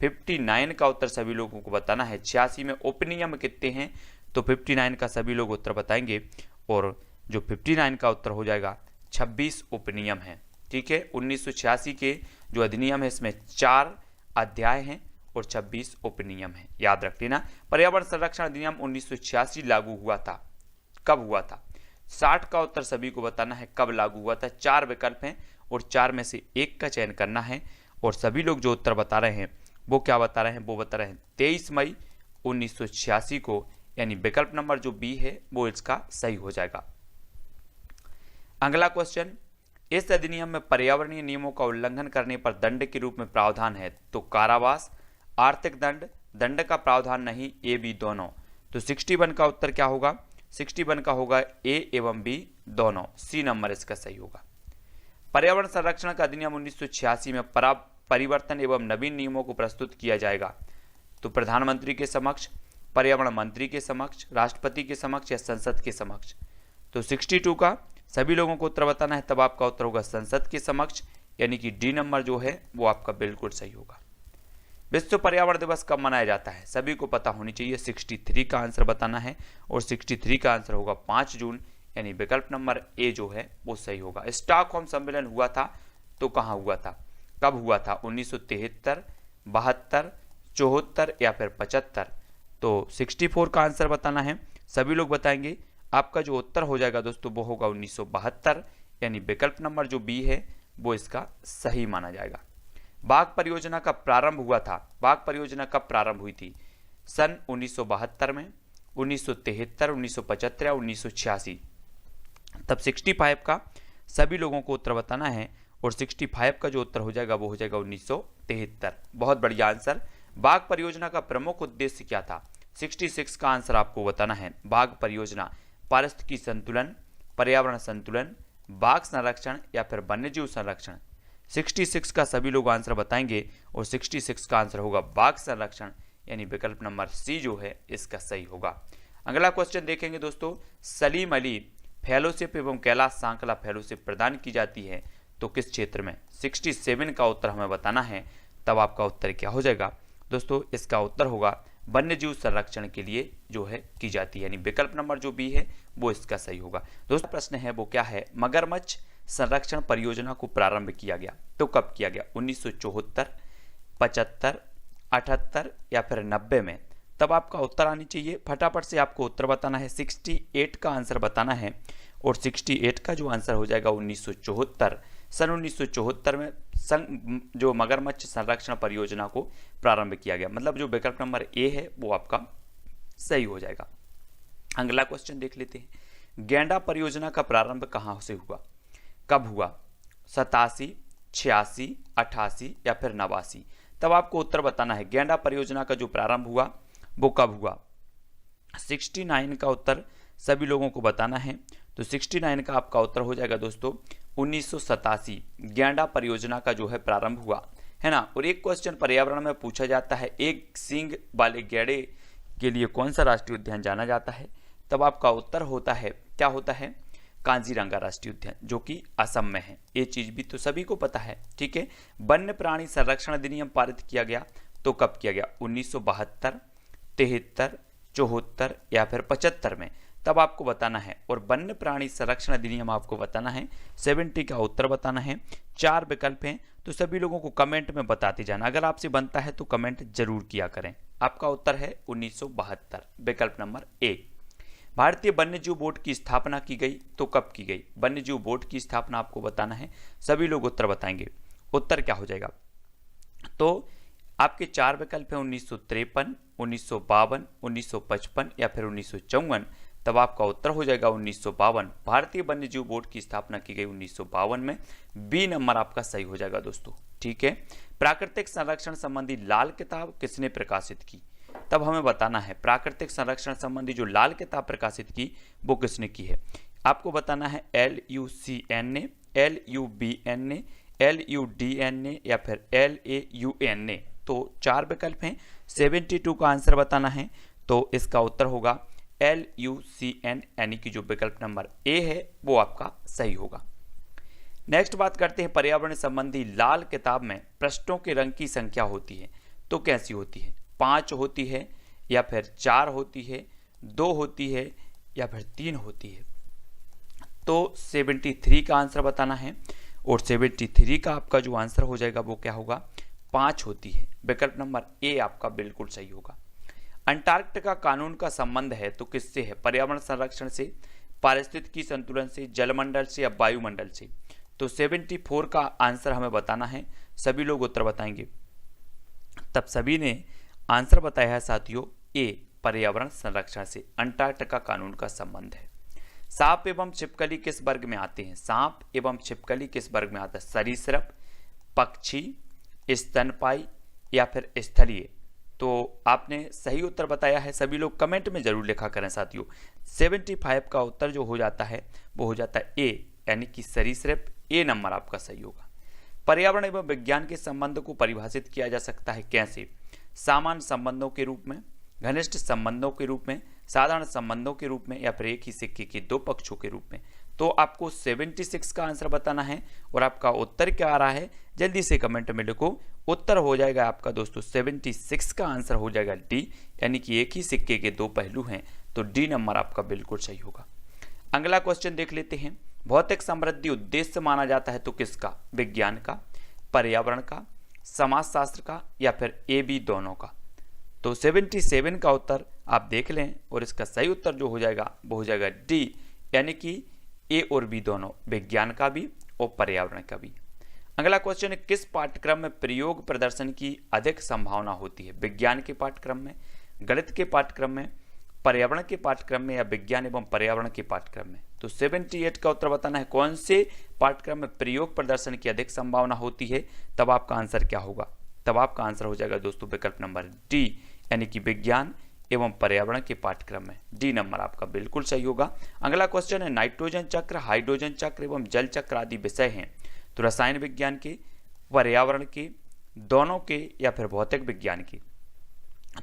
59 का उत्तर सभी लोगों को बताना है। 86 में उपनियम कितने हैं, तो 59 का सभी लोग उत्तर बताएंगे और जो 59 का उत्तर हो जाएगा 26 उपनियम है, ठीक है। 1986 के जो अधिनियम है इसमें 4 अध्याय हैं और 26 उपनियम हैं, याद रख लेना। पर्यावरण संरक्षण अधिनियम 1986 लागू हुआ था, कब हुआ था, 60 का उत्तर सभी को बताना है, कब लागू हुआ था। 4 विकल्प हैं और 4 में से एक का चयन करना है और सभी लोग जो उत्तर बता रहे हैं वो क्या बता रहे हैं, वो बता रहे हैं 23 मई 1986 को, यानी विकल्प नंबर जो बी है वो इसका सही हो जाएगा। अगला क्वेश्चन, इस अधिनियम में पर्यावरणीय नियमों का उल्लंघन करने पर दंड के रूप में प्रावधान है तो कारावास, आर्थिक दंड, दंड का प्रावधान नहीं, ए बी दोनों। तो 61 का उत्तर क्या होगा, 61 का होगा ए एवं बी दोनों, सी नंबर इसका सही होगा। पर्यावरण संरक्षण का अधिनियम 1986 में परिवर्तन एवं नवीन नियमों को प्रस्तुत किया जाएगा तो प्रधानमंत्री के समक्ष, पर्यावरण मंत्री के समक्ष, राष्ट्रपति के समक्ष या संसद के समक्ष। तो 62 का सभी लोगों को उत्तर बताना है, तब आपका उत्तर होगा संसद के समक्ष, यानी कि डी नंबर जो है वो आपका बिल्कुल सही होगा। विश्व पर्यावरण दिवस कब मनाया जाता है, सभी को पता होनी चाहिए। 63 का आंसर बताना है और 63 का आंसर होगा 5 जून, यानी विकल्प नंबर ए जो है वो सही होगा। स्टॉकहोम सम्मेलन हुआ था तो कहाँ हुआ था, कब हुआ था, 1973, 72, 74 या फिर 75। तो 64 का आंसर बताना है, सभी लोग बताएंगे। आपका जो उत्तर हो जाएगा दोस्तों वो होगा 1972, यानी विकल्प नंबर जो बी है वो इसका सही माना जाएगा। बाघ परियोजना का प्रारंभ हुआ था, बाघ परियोजना कब प्रारंभ हुई थी, सन 1972 में, 1973, 1975 या 1986। तब 65 का सभी लोगों को उत्तर बताना है, और 65 का जो उत्तर हो जाएगा वो हो जाएगा 1973। बहुत बढ़िया आंसर। बाघ परियोजना का प्रमुख उद्देश्य क्या था, 66 का आंसर आपको बताना है। बाघ परियोजना पारिस्थितिकी संतुलन, पर्यावरण संतुलन, बाघ संरक्षण या फिर वन्यजीव संरक्षण। 66 का सभी लोग आंसर बताएंगे, और 66 का आंसर होगा बाघ संरक्षण, यानी विकल्प नंबर सी जो है इसका सही होगा। अगला क्वेश्चन देखेंगे दोस्तों, सलीम अली फेलोशिप एवं कैलाश सांकला फेलोशिप प्रदान की जाती है तो किस क्षेत्र में, 67 का उत्तर हमें बताना है। तब आपका उत्तर क्या हो जाएगा दोस्तों, इसका उत्तर होगा वन्यजीव संरक्षण के लिए जो है की जाती है, यानी विकल्प नंबर जो बी है वो इसका सही होगा। दोस्तों प्रश्न है वो क्या है, मगरमच्छ संरक्षण परियोजना को प्रारंभ किया गया तो कब किया गया, 1974, 75, 78 या फिर 90 में। तब आपका उत्तर आनी चाहिए, फटाफट से आपको उत्तर बताना है। 68 का आंसर बताना है, और 68 का जो आंसर हो जाएगा 1974, सन 1974 में जो मगरमच्छ संरक्षण परियोजना को प्रारंभ किया गया, मतलब जो विकल्प नंबर ए है वो आपका सही हो जाएगा। अगला क्वेश्चन देख लेते हैं, गैंडा परियोजना का प्रारंभ कहाँ से हुआ, कब हुआ, 87, 86, 88 या फिर 89। तब आपको उत्तर बताना है, गैंडा परियोजना का जो प्रारंभ हुआ वो कब हुआ, 69 का उत्तर सभी लोगों को बताना है। तो 69 का आपका उत्तर हो जाएगा दोस्तों 1987, गैंडा परियोजना का जो है प्रारंभ हुआ है ना। और एक क्वेश्चन पर्यावरण में पूछा जाता है, एक सींग वाले गैंडे के लिए कौन सा राष्ट्रीय उद्यान जाना जाता है, तब आपका उत्तर होता है, क्या होता है, कांजीरंगा राष्ट्रीय उद्यान, जो कि असम में है। ये चीज भी तो सभी को पता है, ठीक है। वन्य प्राणी संरक्षण अधिनियम पारित किया गया तो कब किया गया, 1972, 73, 74 या फिर 75 में। तब आपको बताना है, और वन्य प्राणी संरक्षण अधिनियम आपको बताना है, 70 का उत्तर बताना है। 4 विकल्प हैं तो सभी लोगों को कमेंट में बताते जाना, अगर आपसे बनता है तो कमेंट जरूर किया करें। आपका उत्तर है 1972, विकल्प नंबर ए। भारतीय वन्यजीव बोर्ड की स्थापना की गई तो कब की गई, वन्यजीव बोर्ड की स्थापना आपको बताना है, सभी लोग उत्तर बताएंगे। उत्तर क्या हो जाएगा, तो आपके 4 विकल्प हैं, 1953, 1952, 1955 या फिर 1954। तब आपका उत्तर हो जाएगा 1952। भारतीय वन्यजीव बोर्ड की स्थापना की गई 1952 में, बी नंबर आपका सही हो जाएगा दोस्तों, ठीक है। प्राकृतिक संरक्षण संबंधी लाल किताब किसने प्रकाशित की, तब हमें बताना है, प्राकृतिक संरक्षण संबंधी जो लाल किताब प्रकाशित की वो किसने की है। आपको बताना है LUCN ने, LUBN ने, LUDN ने या फिर LAUN ने। तो 4 विकल्प हैं, 72 का आंसर बताना है, तो इसका उत्तर होगा LUCN, यानी कि जो विकल्प नंबर ए है वो आपका सही होगा। नेक्स्ट बात करते हैं, पर्यावरण संबंधी लाल किताब में पृष्ठों के रंग की संख्या होती है तो कैसी होती है, 5 होती है या फिर 4 होती है, 2 होती है या फिर 3 होती है। तो 73 का आंसर बताना है, और 73 का आपका जो आंसर हो जाएगा वो क्या होगा, 5 होती है, विकल्प नंबर ए आपका बिल्कुल सही होगा। अंटार्कटिका कानून का संबंध है तो किससे है, पर्यावरण संरक्षण से, पारिस्थितिकी संतुलन से, जलमंडल से या वायुमंडल से। तो 74 का आंसर हमें बताना है, सभी लोग उत्तर बताएंगे। तब सभी ने आंसर बताया है साथियों, ए पर्यावरण संरक्षण से अंटार्कटिका कानून का संबंध है। सांप एवं छिपकली किस वर्ग में आते हैं, सांप एवं छिपकली किस वर्ग में आता है, सरीसृप, पक्षी, स्तनपायी या फिर स्थलीय। तो आपने सही उत्तर बताया है, सभी लोग कमेंट में जरूर लिखा करें साथियों। 75 का उत्तर जो हो जाता है वो हो जाता है ए, यानी कि सरीसृप, ए नंबर आपका सही होगा। पर्यावरण एवं विज्ञान के संबंध को परिभाषित किया जा सकता है कैसे, सामान्य संबंधों के रूप में, घनिष्ठ संबंधों के रूप में, साधारण संबंधों के रूप में या फिर एक ही सिक्के के 2 पक्षों के रूप में। तो आपको 76 का आंसर बताना है, और आपका उत्तर क्या आ रहा है जल्दी से कमेंट में लिखो। उत्तर हो जाएगा आपका दोस्तों 76 का आंसर हो जाएगा डी, यानी कि एक ही सिक्के के 2 पहलू हैं, तो डी नंबर आपका बिल्कुल सही होगा। अगला क्वेश्चन देख लेते हैं, भौतिक समृद्धि उद्देश्य माना जाता है तो किसका? विज्ञान का, पर्यावरण का, समाजशास्त्र का या फिर ए बी दोनों का? तो 77 का उत्तर आप देख लें और इसका सही उत्तर जो हो जाएगा वो हो जाएगा डी, यानी कि ए और बी दोनों, विज्ञान का भी और पर्यावरण का भी। अगला क्वेश्चन है, किस पाठ्यक्रम में प्रयोग प्रदर्शन की अधिक संभावना होती है? विज्ञान के पाठ्यक्रम में, गणित के पाठ्यक्रम में, पर्यावरण के पाठ्यक्रम में या विज्ञान एवं पर्यावरण के पाठ्यक्रम में? तो 78 का उत्तर बताना है कौन से पाठ्यक्रम में प्रयोग प्रदर्शन की अधिक संभावना होती है। तब आपका आंसर क्या होगा? तब आपका आंसर हो जाएगा दोस्तों विकल्प नंबर डी, यानी कि विज्ञान एवं पर्यावरण के पाठ्यक्रम में। डी नंबर आपका बिल्कुल सही होगा। अगला क्वेश्चन है, नाइट्रोजन चक्र, हाइड्रोजन चक्र एवं जल चक्र आदि विषय हैं तो रसायन विज्ञान के, पर्यावरण के, दोनों के या फिर भौतिक विज्ञान के?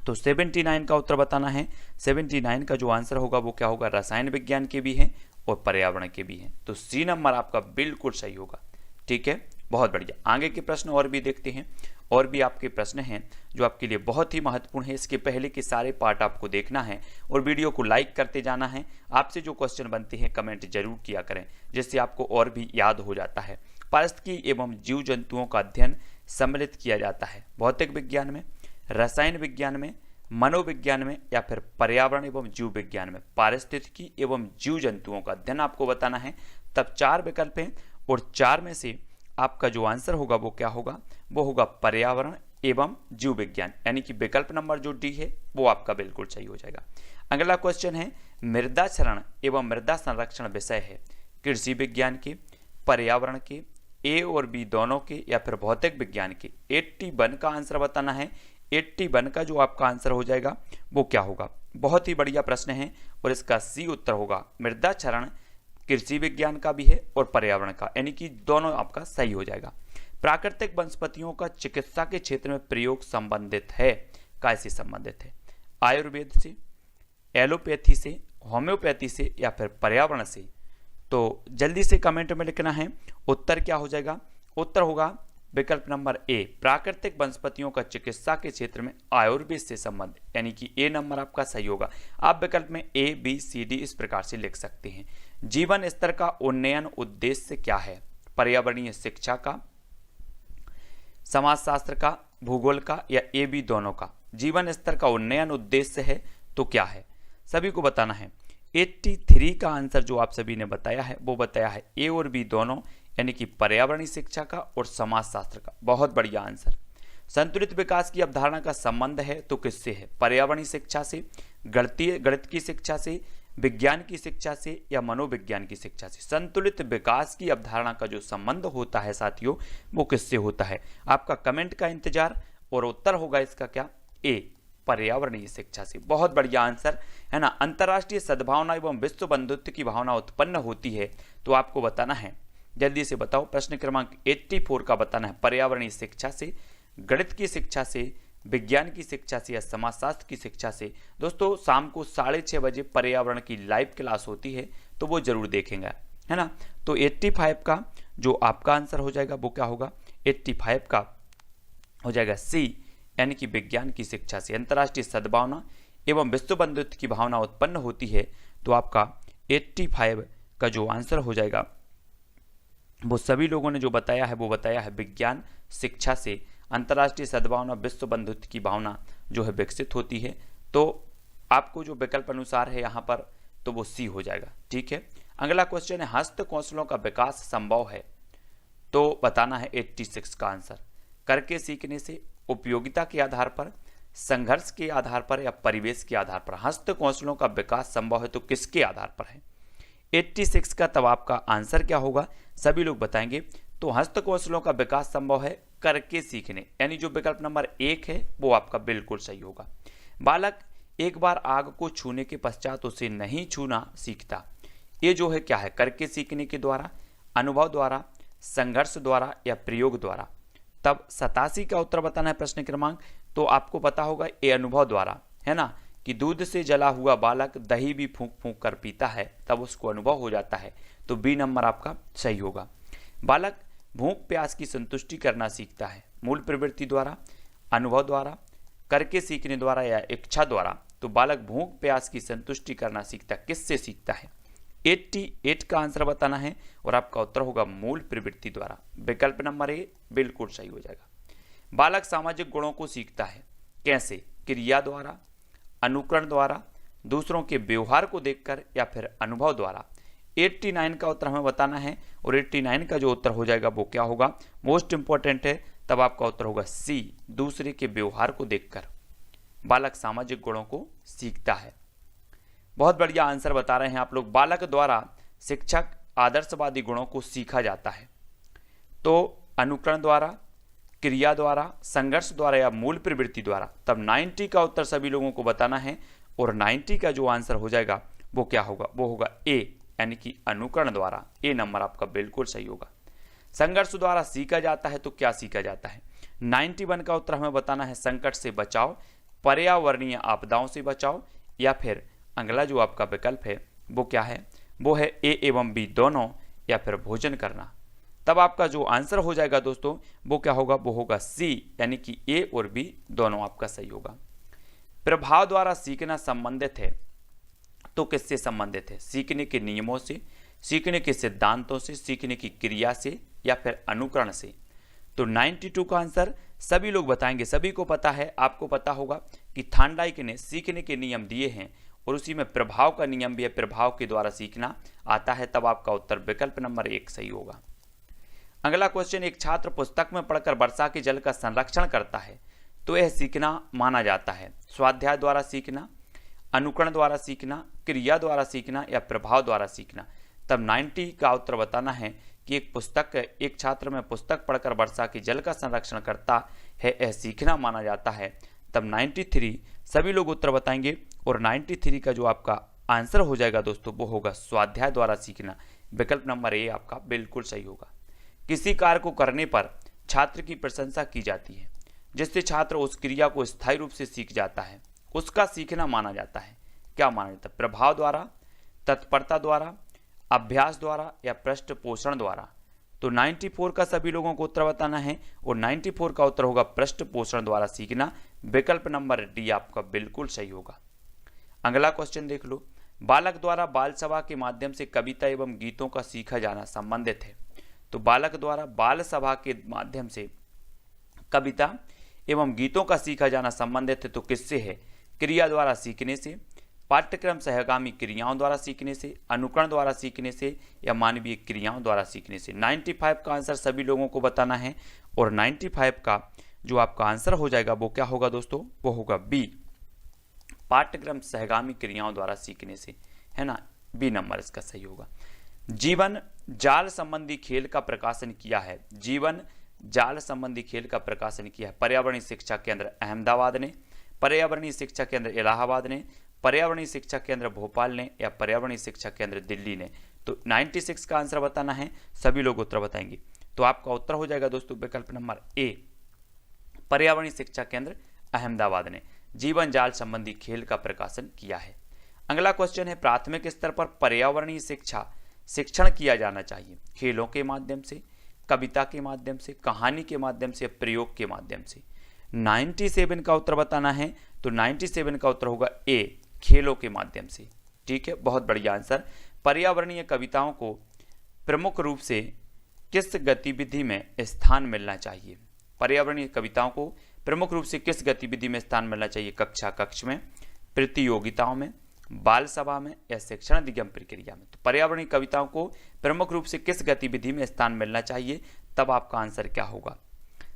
तो 79 का उत्तर बताना है। 79 का जो आंसर होगा वो क्या होगा? रसायन विज्ञान के भी हैं और पर्यावरण के भी हैं। तो सी नंबर आपका बिल्कुल सही होगा। ठीक है, बहुत बढ़िया। आगे के प्रश्न और भी देखते हैं। और भी आपके प्रश्न हैं जो आपके लिए बहुत ही महत्वपूर्ण है। इसके पहले के सारे पार्ट आपको देखना है और वीडियो को लाइक करते जाना है। आपसे जो क्वेश्चन बनते हैं कमेंट जरूर किया करें, जिससे आपको और भी याद हो जाता है। पारिस्थितिकी एवं जीव जंतुओं का अध्ययन सम्मिलित किया जाता है भौतिक विज्ञान में, रसायन विज्ञान में, मनोविज्ञान में या फिर पर्यावरण एवं जीव विज्ञान में? पारिस्थितिकी एवं जीव जंतुओं का अध्ययन आपको बताना है। तब 4 विकल्प हैं और 4 में से आपका जो आंसर होगा वो क्या होगा? वो होगा पर्यावरण एवं जीव विज्ञान, यानी कि विकल्प नंबर जो डी है वो आपका बिल्कुल सही हो जाएगा। अगला क्वेश्चन है, मृदा क्षरण एवं मृदा संरक्षण विषय है कृषि विज्ञान के, पर्यावरण के, ए और बी दोनों के या फिर भौतिक विज्ञान के? 81 का आंसर बताना है। 81 का जो आपका आंसर हो जाएगा वो क्या होगा? बहुत ही बढ़िया प्रश्न है और इसका सी उत्तर होगा मृदा क्षरण कृषि विज्ञान का भी है और पर्यावरण का, यानी कि दोनों आपका सही हो जाएगा। प्राकृतिक वनस्पतियों का चिकित्सा के क्षेत्र में प्रयोग संबंधित है, कैसे संबंधित है? आयुर्वेद से, एलोपैथी से, होम्योपैथी से या फिर पर्यावरण से? तो जल्दी से कमेंट में लिखना है। उत्तर क्या हो जाएगा? उत्तर होगा विकल्प नंबर ए, प्राकृतिक वनस्पतियों का चिकित्सा के क्षेत्र में आयुर्वेद से संबंध, यानी कि ए नंबर आपका सही होगा। आप विकल्प में ए बी सी डी इस प्रकार से लिख सकते हैं। जीवन स्तर का उन्नयन उद्देश्य क्या है? पर्यावरणीय शिक्षा का, समाजशास्त्र का, भूगोल का या ए बी दोनों का? जीवन स्तर का उन्नयन उद्देश्य है तो क्या है? सभी को बताना है। 83 का आंसर जो आप सभी ने बताया है वो बताया है ए और बी दोनों, यानी कि पर्यावरणीय शिक्षा का और समाजशास्त्र का। बहुत बढ़िया आंसर। संतुलित विकास की अवधारणा का संबंध है तो किससे है? पर्यावरणीय शिक्षा से, गणित की शिक्षा से, विज्ञान की शिक्षा से या मनोविज्ञान की शिक्षा से? संतुलित विकास की अवधारणा का जो संबंध होता है साथियों वो किससे होता है? आपका कमेंट का इंतजार। और उत्तर होगा इसका क्या? ए, पर्यावरणीय शिक्षा से। बहुत बढ़िया आंसर है ना। अंतर्राष्ट्रीय सद्भावना एवं विश्व बंधुत्व की भावना उत्पन्न होती है तो आपको बताना है, जल्दी से बताओ। प्रश्न क्रमांक 84 का बताना है। पर्यावरणीय शिक्षा से, गणित की शिक्षा से, विज्ञान की शिक्षा से या समाजशास्त्र की शिक्षा से? दोस्तों शाम को 6:30 बजे पर्यावरण की लाइव क्लास होती है तो वो जरूर देखेंगे, है ना। तो 85 का जो आपका आंसर हो जाएगा वो क्या होगा? 85 का हो जाएगा सी, यानी कि विज्ञान की शिक्षा से अंतर्राष्ट्रीय सद्भावना एवं विश्व बंधुत्व की भावना उत्पन्न होती है। तो आपका 85 का जो आंसर हो जाएगा वो सभी लोगों ने जो बताया है वो बताया है विज्ञान शिक्षा से अंतर्राष्ट्रीय सद्भावना विश्व बंधुत्व की भावना जो है विकसित होती है। तो आपको जो विकल्प अनुसार है यहाँ पर तो वो सी हो जाएगा। ठीक है, अगला क्वेश्चन है, हस्त कौशलों का विकास संभव है तो बताना है 86 का आंसर। करके सीखने से, उपयोगिता के आधार पर, संघर्ष के आधार पर या परिवेश के आधार पर? हस्त कौशलों का विकास संभव है तो किसके आधार पर है? 86 का तब आपका आंसर क्या होगा? सभी लोग बताएंगे। तो हस्त कौशलों का विकास संभव है करके सीखने, यानी जो विकल्प नंबर 1 है वो आपका बिल्कुल सही होगा। बालक एक बार आग को छूने के पश्चात उसे नहीं छूना सीखता, ये जो है क्या है? करके सीखने के द्वारा, अनुभव द्वारा, संघर्ष द्वारा या प्रयोग द्वारा? तब 87 का उत्तर बताना है प्रश्न क्रमांक। तो आपको पता होगा ये अनुभव द्वारा, है ना, कि दूध से जला हुआ बालक दही भी फूंक फूंक कर पीता है तब उसको अनुभव हो जाता है। तो बी नंबर आपका सही होगा। बालक भूख प्यास की संतुष्टि करना सीखता है मूल प्रवृत्ति द्वारा, अनुभव द्वारा, करके सीखने द्वारा या इच्छा द्वारा? तो बालक भूख प्यास की संतुष्टि करना सीखता किससे सीखता है? 88 का आंसर बताना है और आपका उत्तर होगा मूल प्रवृत्ति द्वारा। विकल्प नंबर ए बिल्कुल सही हो जाएगा। बालक सामाजिक गुणों को सीखता है कैसे? क्रिया द्वारा, अनुकरण द्वारा, दूसरों के व्यवहार को देखकर या फिर अनुभव द्वारा। 89 का उत्तर हमें बताना है और 89 का जो उत्तर हो जाएगा वो क्या होगा? मोस्ट इंपॉर्टेंट है, तब आपका उत्तर होगा सी, दूसरे के व्यवहार को देखकर बालक सामाजिक गुणों को सीखता है। बहुत बढ़िया आंसर बता रहे हैं आप लोग। बालक द्वारा शिक्षक आदर्शवादी गुणों को सीखा जाता है तो अनुकरण द्वारा, क्रिया द्वारा, संघर्ष द्वारा या मूल प्रवृत्ति द्वारा। तब 90 का उत्तर सभी लोगों को बताना है और 90 का जो आंसर हो जाएगा वो क्या होगा? वो होगा ए, यानी कि अनुकरण द्वारा। ए नंबर आपका बिल्कुल सही होगा। संघर्ष द्वारा सीखा जाता है तो क्या सीखा जाता है? 91 का उत्तर हमें बताना है संकट से बचाव, पर्यावरणीय आपदाओं से बचाव, या फिर अगला जो आपका विकल्प है वो क्या है? वो है ए एवं बी दोनों, या फिर भोजन करना। तब आपका जो आंसर हो जाएगा दोस्तों वो क्या होगा? वो होगा सी, यानी कि ए और बी दोनों आपका सही होगा। प्रभाव द्वारा सीखना संबंधित है तो किससे संबंधित है? सीखने के नियमों से, सीखने के सिद्धांतों से, सीखने की क्रिया से, या फिर अनुकरण से। तो 92 का आंसर सभी लोग बताएंगे। सभी को पता है, आपको पता होगा कि थार्नडाइक ने सीखने के नियम दिए हैं और उसी में प्रभाव का नियम भी है, प्रभाव के द्वारा सीखना आता है। तब आपका उत्तर विकल्प नंबर 1 सही होगा। अगला क्वेश्चन, एक छात्र पुस्तक में पढ़कर वर्षा के जल का संरक्षण करता है तो यह सीखना माना जाता है? स्वाध्याय द्वारा सीखना, अनुकरण द्वारा सीखना, क्रिया द्वारा सीखना, या प्रभाव द्वारा सीखना। तब 90 का उत्तर बताना है कि एक छात्र में पुस्तक पढ़कर वर्षा के जल का संरक्षण करता है, यह सीखना माना जाता है। तब 93 सभी लोग उत्तर बताएंगे और 93 का जो आपका आंसर हो जाएगा दोस्तों वो होगा स्वाध्याय द्वारा सीखना। विकल्प नंबर ए आपका बिल्कुल सही होगा। किसी कार्य को करने पर छात्र की प्रशंसा की जाती है जिससे छात्र उस क्रिया को स्थायी रूप से सीख जाता है, उसका सीखना माना जाता है। क्या माना जाता है? प्रभाव द्वारा, तत्परता द्वारा, अभ्यास द्वारा, या पृष्ठ पोषण द्वारा। तो 94 का सभी लोगों को उत्तर बताना है और 94 का उत्तर होगा पृष्ठ पोषण द्वारा सीखना। विकल्प नंबर डी आपका बिल्कुल सही होगा। अगला क्वेश्चन देख लो, बालक द्वारा बाल सभा के माध्यम से कविता एवं गीतों का सीखा जाना संबंधित है। तो बालक द्वारा बाल सभा के माध्यम से कविता एवं गीतों का सीखा जाना संबंधित है तो किससे है? क्रिया द्वारा सीखने से, पाठ्यक्रम सहगामी क्रियाओं द्वारा सीखने से, अनुकरण द्वारा सीखने से, या मानवीय क्रियाओं द्वारा सीखने से। 95 का आंसर सभी लोगों को बताना है और 95 का जो आपका आंसर हो जाएगा वो क्या होगा दोस्तों? वो होगा बी, पाठ्यक्रम सहगामी क्रियाओं द्वारा सीखने से, है ना। बी नंबर इसका सही होगा। जीवन जाल संबंधी खेल का प्रकाशन किया है। जीवन जाल संबंधी खेल का प्रकाशन किया है पर्यावरणीय शिक्षा केंद्र अहमदाबाद ने, पर्यावरणीय शिक्षा केंद्र इलाहाबाद ने, पर्यावरणीय शिक्षा केंद्र भोपाल ने, या पर्यावरणीय शिक्षा केंद्र दिल्ली ने। तो 96 का आंसर बताना है, सभी लोग उत्तर बताएंगे। तो आपका उत्तर हो जाएगा दोस्तों विकल्प नंबर ए, पर्यावरणीय शिक्षा केंद्र अहमदाबाद ने जीवन जाल संबंधी खेल का प्रकाशन किया है। अगला क्वेश्चन है, प्राथमिक स्तर पर पर्यावरणीय शिक्षण किया जाना चाहिए खेलों के माध्यम से, कविता के माध्यम से, कहानी के माध्यम से, प्रयोग के माध्यम से। 97 का उत्तर बताना है तो 97 का उत्तर होगा ए, खेलों के माध्यम से। ठीक है, बहुत बढ़िया आंसर। पर्यावरणीय कविताओं को प्रमुख रूप से किस गतिविधि में स्थान मिलना चाहिए? पर्यावरणीय कविताओं को प्रमुख रूप से किस गतिविधि में स्थान मिलना चाहिए? कक्षा कक्ष में, प्रतियोगिताओं में, बाल सभा में, या शिक्षण दिगम प्रक्रिया में। तो पर्यावरणीय कविताओं को प्रमुख रूप से किस गतिविधि में स्थान मिलना चाहिए? तब आपका आंसर क्या होगा?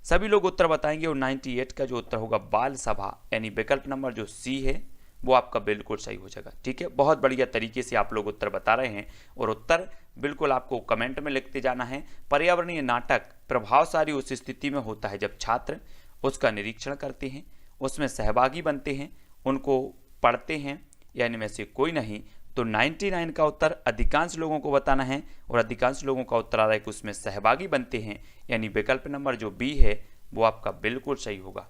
सभी लोग उत्तर बताएंगे और 98 का जो उत्तर होगा बाल सभा, यानी विकल्प नंबर जो सी है वो आपका बिल्कुल सही हो जाएगा। ठीक है, बहुत बढ़िया तरीके से आप लोग उत्तर बता रहे हैं और उत्तर बिल्कुल आपको कमेंट में लिखते जाना है। पर्यावरणीय नाटक प्रभावशाली उस स्थिति में होता है जब छात्र उसका निरीक्षण करते हैं, उसमें सहभागी बनते हैं, उनको पढ़ते हैं, या इनमें से कोई नहीं। तो 99 का उत्तर अधिकांश लोगों को बताना है और अधिकांश लोगों का उत्तर आ रहा है कि उसमें सहभागी बनते हैं, यानी विकल्प नंबर जो बी है वो आपका बिल्कुल सही होगा।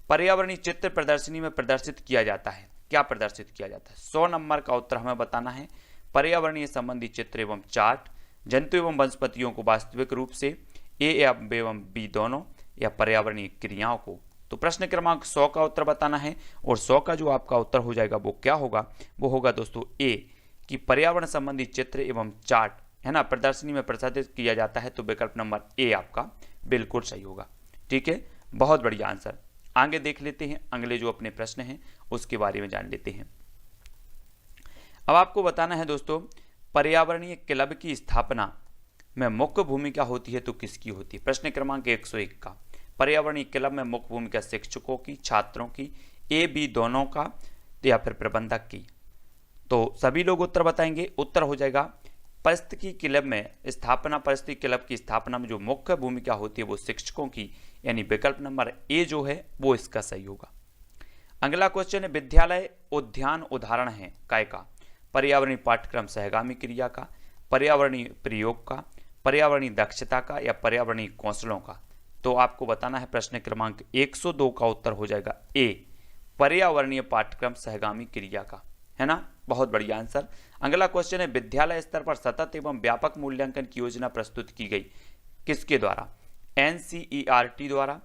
पर्यावरणीय चित्र प्रदर्शनी में प्रदर्शित किया जाता है। क्या प्रदर्शित किया जाता है? 100 नंबर का उत्तर हमें बताना है। पर्यावरणीय संबंधी चित्र एवं चार्ट, जंतु एवं वनस्पतियों को वास्तविक रूप से, ए एवं बी दोनों, या पर्यावरणीय क्रियाओं को। तो प्रश्न क्रमांक 100 का उत्तर बताना है और 100 का जो आपका उत्तर हो जाएगा वो क्या होगा? वो होगा दोस्तों ए, कि पर्यावरण संबंधी चित्र एवं चार्ट है ना प्रदर्शनी में प्रदर्शित किया जाता है, तो विकल्प नंबर ए आपका बिल्कुल सही होगा। ठीक है, बहुत बढ़िया आंसर। आगे देख लेते हैं, अगले जो अपने प्रश्न हैं उसके बारे में जान लेते हैं। अब आपको बताना है दोस्तों, पर्यावरणीय क्लब की स्थापना में मुख्य भूमिका होती है तो किसकी होती है। प्रश्न क्रमांक 101 का, पर्यावरणीय क्लब में मुख्य भूमिका शिक्षकों की, छात्रों की, ए बी दोनों का या फिर प्रबंधक की। तो सभी लोग उत्तर बताएंगे। उत्तर हो जाएगा परिस्थिति क्लब में स्थापना, परिस्थिति क्लब की स्थापना में जो मुख्य भूमिका होती है वो शिक्षकों की, यानी विकल्प नंबर ए जो है वो इसका सही होगा। अगला क्वेश्चन है, विद्यालय उद्यान उदाहरण है काय का। पर्यावरणीय पाठ्यक्रम सहगामी क्रिया का, पर्यावरणीय प्रयोग का, पर्यावरणीय दक्षता का या पर्यावरणीय कौशलों का। तो आपको बताना है प्रश्न क्रमांक 102 का उत्तर हो जाएगा ए, पर्यावरणीय पाठ्यक्रम सहगामी क्रिया का, है ना। बहुत बढ़िया आंसर। अगला क्वेश्चन है, विद्यालय स्तर पर सतत एवं व्यापक मूल्यांकन की योजना प्रस्तुत की गई किसके द्वारा। NCERT द्वारा,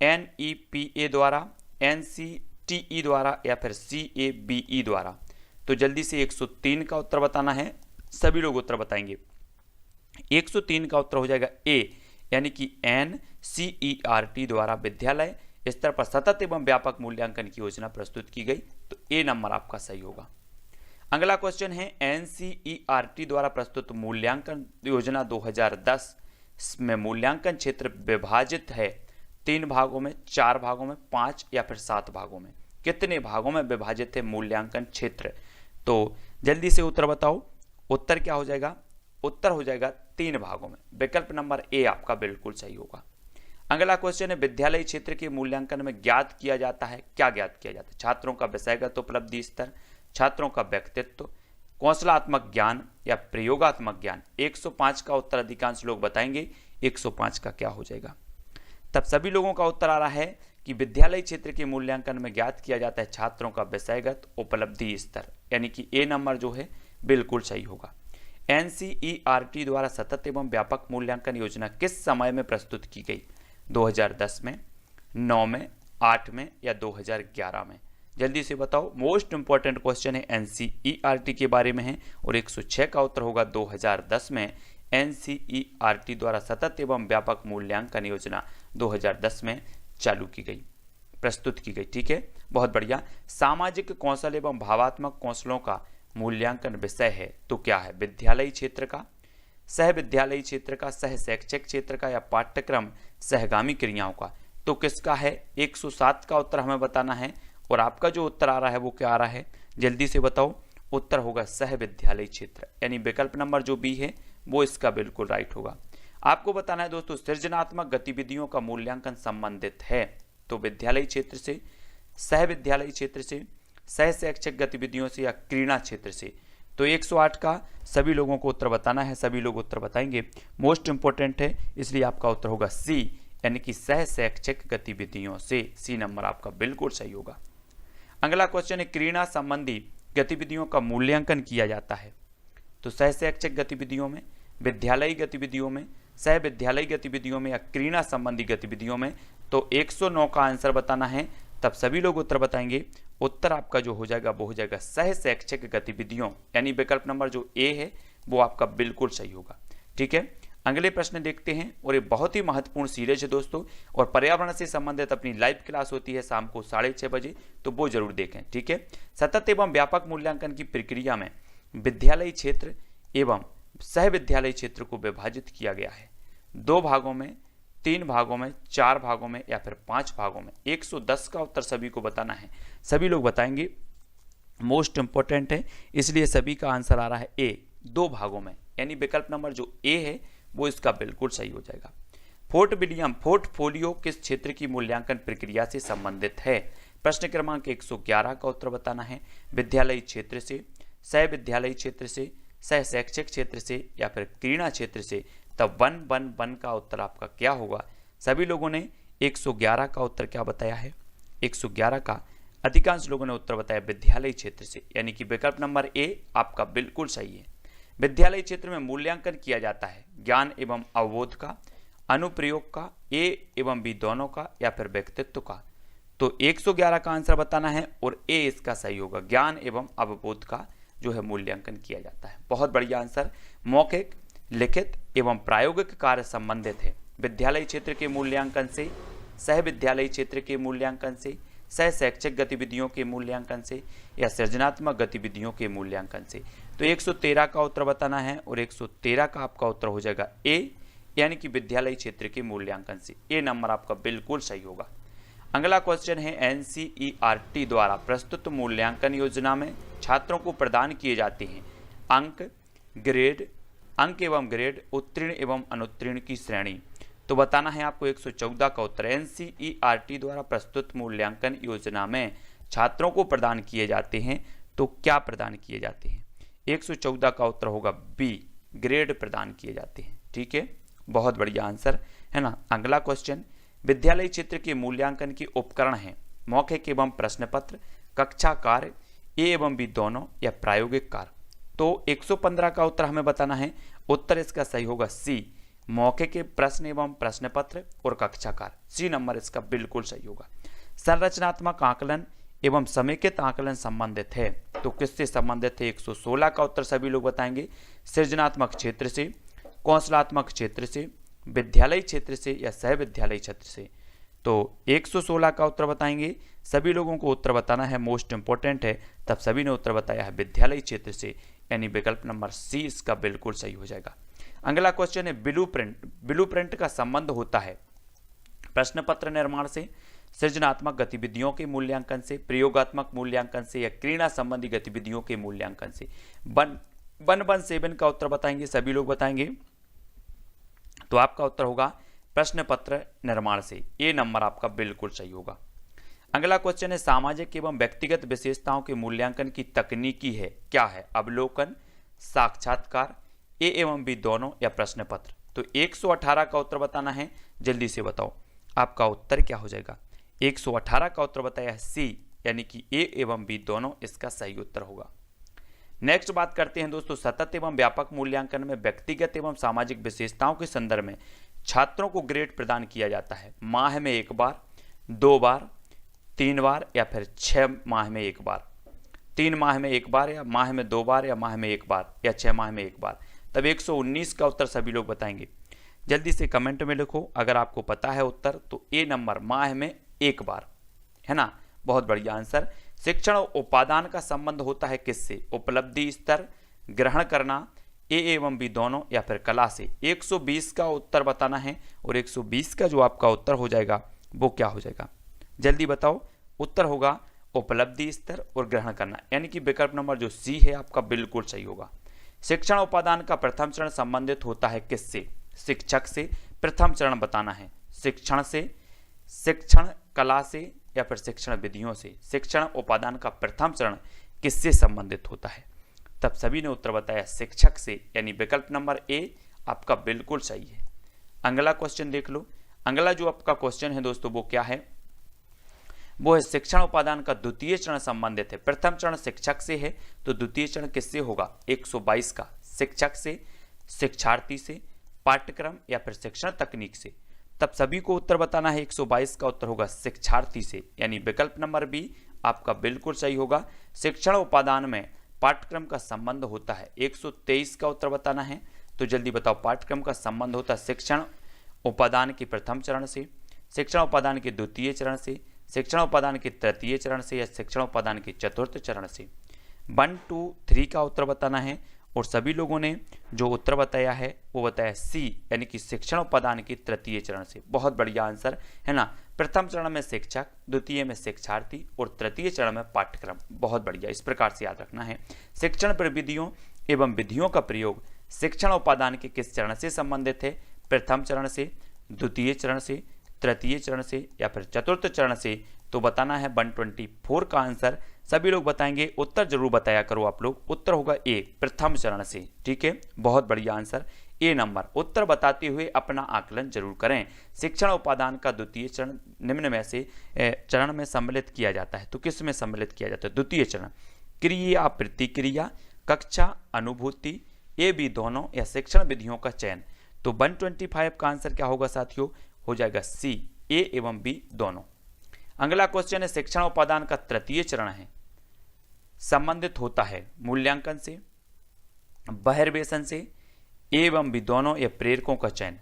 NEPA द्वारा, NCTE द्वारा या फिर CABE द्वारा। तो जल्दी से 103 का उत्तर बताना है, सभी लोग उत्तर बताएंगे। 103 का उत्तर हो जाएगा ए, यानी कि NCERT द्वारा विद्यालय स्तर पर सतत एवं व्यापक मूल्यांकन की योजना प्रस्तुत की गई, तो ए नंबर आपका सही होगा। अगला क्वेश्चन है, NCERT द्वारा प्रस्तुत मूल्यांकन योजना 2010 में मूल्यांकन क्षेत्र विभाजित है 3 भागों में, 4 भागों में, 5 या फिर 7 भागों में। कितने भागों में विभाजित है मूल्यांकन क्षेत्र। तो जल्दी से उत्तर बताओ, उत्तर क्या हो जाएगा। उत्तर हो जाएगा 3 भागों में, विकल्प नंबर ए आपका बिल्कुल सही होगा। अगला क्वेश्चन है, विद्यालय क्षेत्र के मूल्यांकन में ज्ञात किया जाता है, क्या ज्ञात किया जाता है। छात्रों का विषयगत उपलब्धि स्तर, छात्रों का व्यक्तित्व, कौशलात्मक ज्ञान या प्रयोगात्मक ज्ञान। 105 का उत्तर अधिकांश लोग बताएंगे, 105 का क्या हो जाएगा। तब सभी लोगों का उत्तर आ रहा है कि विद्यालय क्षेत्र के मूल्यांकन में ज्ञात किया जाता है छात्रों का विषयगत उपलब्धि स्तर, यानी कि ए नंबर जो है बिल्कुल सही होगा। NCERT द्वारा सतत एवं व्यापक मूल्यांकन योजना किस समय में प्रस्तुत की गई। 2010 में, 9 में, 8 में या 2011 में। जल्दी से बताओ, मोस्ट इंपॉर्टेंट क्वेश्चन है, NCERT के बारे में है और 106 का उत्तर होगा 2010 में NCERT द्वारा सतत एवं व्यापक मूल्यांकन योजना 2010 में चालू की गई, प्रस्तुत की गई। ठीक है, बहुत बढ़िया। सामाजिक कौशल एवं भावात्मक कौशलों का मूल्यांकन विषय है तो क्या है। विद्यालयी क्षेत्र का, सह विद्यालयी क्षेत्र का, सह शैक्षिक क्षेत्र का या पाठ्यक्रम सहगामी क्रियाओं का। तो किसका है। 107 का उत्तर हमें बताना है और आपका जो उत्तर आ रहा है वो क्या आ रहा है, जल्दी से बताओ। उत्तर होगा सह विद्यालयी क्षेत्र, यानी विकल्प नंबर जो बी है वो इसका बिल्कुल राइट होगा। आपको बताना है दोस्तों, सृजनात्मक गतिविधियों का मूल्यांकन संबंधित है तो विद्यालयी क्षेत्र से, सह विद्यालयी क्षेत्र से, सह शैक्षिक गतिविधियों से या क्रीड़ा क्षेत्र से। तो 108 का सभी लोगों को उत्तर बताना है, सभी लोग उत्तर बताएंगे, मोस्ट इंपॉर्टेंट है, इसलिए आपका उत्तर होगा सी, यानी कि सह शैक्षिक गतिविधियों से। सी नंबर आपका बिल्कुल सही होगा। अगला क्वेश्चन है, क्रीड़ा संबंधी गतिविधियों का मूल्यांकन किया जाता है तो सह शैक्षिक गतिविधियों में, विद्यालयी गतिविधियों में, सह विद्यालयी गतिविधियों में या क्रीड़ा संबंधी गतिविधियों में। तो 109 का आंसर बताना है, तब सभी लोग उत्तर बताएंगे। उत्तर आपका जो हो जाएगा वो हो जाएगा सह शैक्षिक गतिविधियों, यानी विकल्प नंबर जो ए है वो आपका बिल्कुल सही होगा। ठीक है, अगले प्रश्न देखते हैं और ये बहुत ही महत्वपूर्ण सीरीज है दोस्तों, और पर्यावरण से संबंधित अपनी लाइव क्लास होती है शाम को 6:30 बजे, तो वो जरूर देखें। ठीक है, सतत एवं व्यापक मूल्यांकन की प्रक्रिया में विद्यालयी क्षेत्र एवं सह विद्यालयी क्षेत्र को विभाजित किया गया है 2 भागों में, 3 भागों में, 4 भागों में या फिर 5 भागों में। 110 का उत्तर सभी को बताना है, सभी लोग बताएंगे, मोस्ट इंपॉर्टेंट है, इसलिए सभी का आंसर आ रहा है ए, 2 भागों में, यानी विकल्प नंबर जो ए है वो इसका बिल्कुल सही हो जाएगा। पोर्टफोलियो किस क्षेत्र की मूल्यांकन प्रक्रिया से संबंधित है। प्रश्न क्रमांक 111 का उत्तर बताना है, विद्यालयी क्षेत्र से, सह विद्यालयी क्षेत्र से, सह शैक्षिक क्षेत्र से या फिर क्रीड़ा क्षेत्र से। तब 111 का उत्तर आपका क्या होगा। सभी लोगों ने 111 का उत्तर क्या बताया है, 111 का अधिकांश लोगों ने उत्तर बताया विद्यालयी क्षेत्र से, यानी कि विकल्प नंबर ए आपका बिल्कुल सही है। विद्यालयी क्षेत्र में मूल्यांकन किया जाता है ज्ञान एवं अवबोध का, अनुप्रयोग का, ए एवं बी दोनों का या फिर व्यक्तित्व का। तो 111 का आंसर बताना है और ए इसका सही होगा, ज्ञान एवं अवबोध का जो है मूल्यांकन किया जाता है। बहुत बढ़िया आंसर। मौखिक, लिखित एवं प्रायोगिक कार्य संबंधित है विद्यालय क्षेत्र के मूल्यांकन से, सह विद्यालय क्षेत्र के मूल्यांकन से, सह शैक्षिक गतिविधियों के मूल्यांकन से या सृजनात्मक गतिविधियों के मूल्यांकन से। तो 113 का उत्तर बताना है और 113 का आपका उत्तर हो जाएगा ए, यानी कि विद्यालय क्षेत्र के मूल्यांकन से। ए नंबर आपका बिल्कुल सही होगा। अगला क्वेश्चन है एनसीईआरटी द्वारा प्रस्तुत मूल्यांकन योजना में छात्रों को प्रदान किए जाते हैं अंक एवं ग्रेड उत्तीर्ण एवं अनुत्तीर्ण की श्रेणी। तो बताना है आपको 114 का उत्तर। एनसीईआरटी द्वारा प्रस्तुत मूल्यांकन योजना में छात्रों को प्रदान किए जाते हैं, तो क्या प्रदान किए जाते हैं? 114 का उत्तर होगा बी, ग्रेड प्रदान किए जाते हैं। ठीक है, बहुत बढ़िया आंसर है ना। अगला क्वेश्चन, विद्यालय क्षेत्र के मूल्यांकन के उपकरण हैं मौखिक एवं प्रश्न पत्र, कक्षा कार्य, ए एवं बी दोनों या प्रायोगिक कार्य। तो 115 का उत्तर हमें बताना है। उत्तर इसका सही होगा सी, मौखिक प्रश्न एवं प्रश्न पत्र और कक्षा कार्य। सी नंबर इसका बिल्कुल सही होगा। संरचनात्मक आकलन एवं समेकित आकलन संबंधित है, तो किससे संबंधित है? 116 का उत्तर सभी लोग बताएंगे। सृजनात्मक क्षेत्र से, कौशलात्मक क्षेत्र से, विद्यालय क्षेत्र से या सह विद्यालय क्षेत्र से। तो 116 का उत्तर बताएंगे। सभी लोगों को उत्तर बताना है, मोस्ट इंपॉर्टेंट है। तब सभी ने उत्तर बताया है विद्यालय क्षेत्र से, यानी विकल्प नंबर सी इसका बिल्कुल सही हो जाएगा। अगला क्वेश्चन है ब्लूप्रिंट। ब्लूप्रिंट का संबंध होता है प्रश्न पत्र निर्माण से, सृजनात्मक गतिविधियों के मूल्यांकन से, प्रयोगात्मक मूल्यांकन से या क्रीड़ा संबंधी गतिविधियों के मूल्यांकन से। 117 का उत्तर बताएंगे, सभी लोग बताएंगे। तो आपका उत्तर होगा प्रश्न पत्र निर्माण से। ए नंबर आपका बिल्कुल सही होगा। अगला क्वेश्चन है सामाजिक एवं व्यक्तिगत विशेषताओं के मूल्यांकन की तकनीकी है, क्या है? अवलोकन, साक्षात्कार, ए एवं बी दोनों या प्रश्न पत्र। तो 118 का उत्तर बताना है, जल्दी से बताओ आपका उत्तर क्या हो जाएगा। 118 का उत्तर बताया है सी, यानी कि ए एवं बी दोनों इसका सही उत्तर होगा। नेक्स्ट बात करते हैं दोस्तों, सतत एवं व्यापक मूल्यांकन में व्यक्तिगत एवं सामाजिक विशेषताओं के संदर्भ में छात्रों को ग्रेड प्रदान किया जाता है माह में एक बार, 2 बार, 3 बार या फिर 6 माह में एक बार। 3 माह में एक बार या माह में 2 बार या माह में एक बार या 6 माह में एक बार। तब 119 का उत्तर सभी लोग बताएंगे। जल्दी से कमेंट में लिखो अगर आपको पता है उत्तर। तो ए नंबर माह में एक बार, है ना। बहुत बढ़िया आंसर। शिक्षण और उपादान का संबंध होता है किससे? उपलब्धि स्तर, ग्रहण करना, ए एवं बी दोनों या फिर कला से। 120 का उत्तर बताना है और 120 का जो आपका उत्तर हो जाएगा वो क्या हो जाएगा? जल्दी बताओ। उत्तर होगा उपलब्धि स्तर और ग्रहण करना, यानी कि विकल्प नंबर जो सी है आपका बिल्कुल सही होगा। शिक्षण उपादान का प्रथम चरण संबंधित होता है किससे? शिक्षक से। प्रथम चरण बताना है शिक्षण से, शिक्षण कला से या फिर शिक्षण विधियों से। शिक्षण उपादान का प्रथम चरण किससे संबंधित होता है? तब सभी ने उत्तर बताया शिक्षक से, यानी विकल्प नंबर ए आपका बिल्कुल सही है। अगला क्वेश्चन देख लो। अगला जो आपका क्वेश्चन है दोस्तों वो क्या है? वो है शिक्षण उपादान का द्वितीय चरण संबंधित है। प्रथम चरण शिक्षक से है, तो द्वितीय चरण किससे होगा? 122 का शिक्षक से, शिक्षार्थी से, पाठ्यक्रम या फिर शिक्षण तकनीक से। तब सभी को उत्तर बताना है। 122 का उत्तर होगा शिक्षार्थी से, यानी विकल्प नंबर बी आपका बिल्कुल सही होगा। शिक्षण उपादान में पाठ्यक्रम का संबंध होता है। 123 का उत्तर बताना है, तो जल्दी बताओ। पाठ्यक्रम का संबंध होता है शिक्षण उपादान के प्रथम चरण से, शिक्षण उपादान के द्वितीय चरण से, शिक्षण उपादान के तृतीय चरण से या शिक्षण उपादान के चतुर्थ चरण से। 1, 2, 3 का उत्तर बताना है और सभी लोगों ने जो उत्तर बताया है वो बताया सी, यानी कि शिक्षण उपादान के तृतीय चरण से। बहुत बढ़िया आंसर है ना। प्रथम चरण में शिक्षक, द्वितीय में शिक्षार्थी और तृतीय चरण में पाठ्यक्रम। बहुत बढ़िया, इस प्रकार से याद रखना है। शिक्षण प्रविधियों एवं विधियों का प्रयोग शिक्षण उपादान के किस चरण से संबंधित है? प्रथम चरण से, द्वितीय चरण से, तृतीय चरण से या फिर चतुर्थ चरण से। तो बताना है 124 का आंसर सभी लोग बताएंगे। उत्तर जरूर बताया करो आप लोग। उत्तर होगा ए, प्रथम चरण से। ठीक है, बहुत बढ़िया आंसर ए नंबर। उत्तर बताते हुए अपना आकलन जरूर करें। शिक्षण उपादान का द्वितीय चरण निम्न में से चरण में सम्मिलित किया जाता है। तो किस में सम्मिलित किया जाता है? द्वितीय चरण। क्रिया, प्रतिक्रिया, कक्षा, अनुभूति, ए बी दोनों या शिक्षण विधियों का चयन। तो 125 का आंसर क्या होगा साथियों? हो जाएगा सी, ए एवं बी दोनों। अगला क्वेश्चन है शिक्षण उपादान का तृतीय चरण है। संबंधित होता है मूल्यांकन से, बहिर्वेशन से, एवं भी दोनों या प्रेरकों का चयन।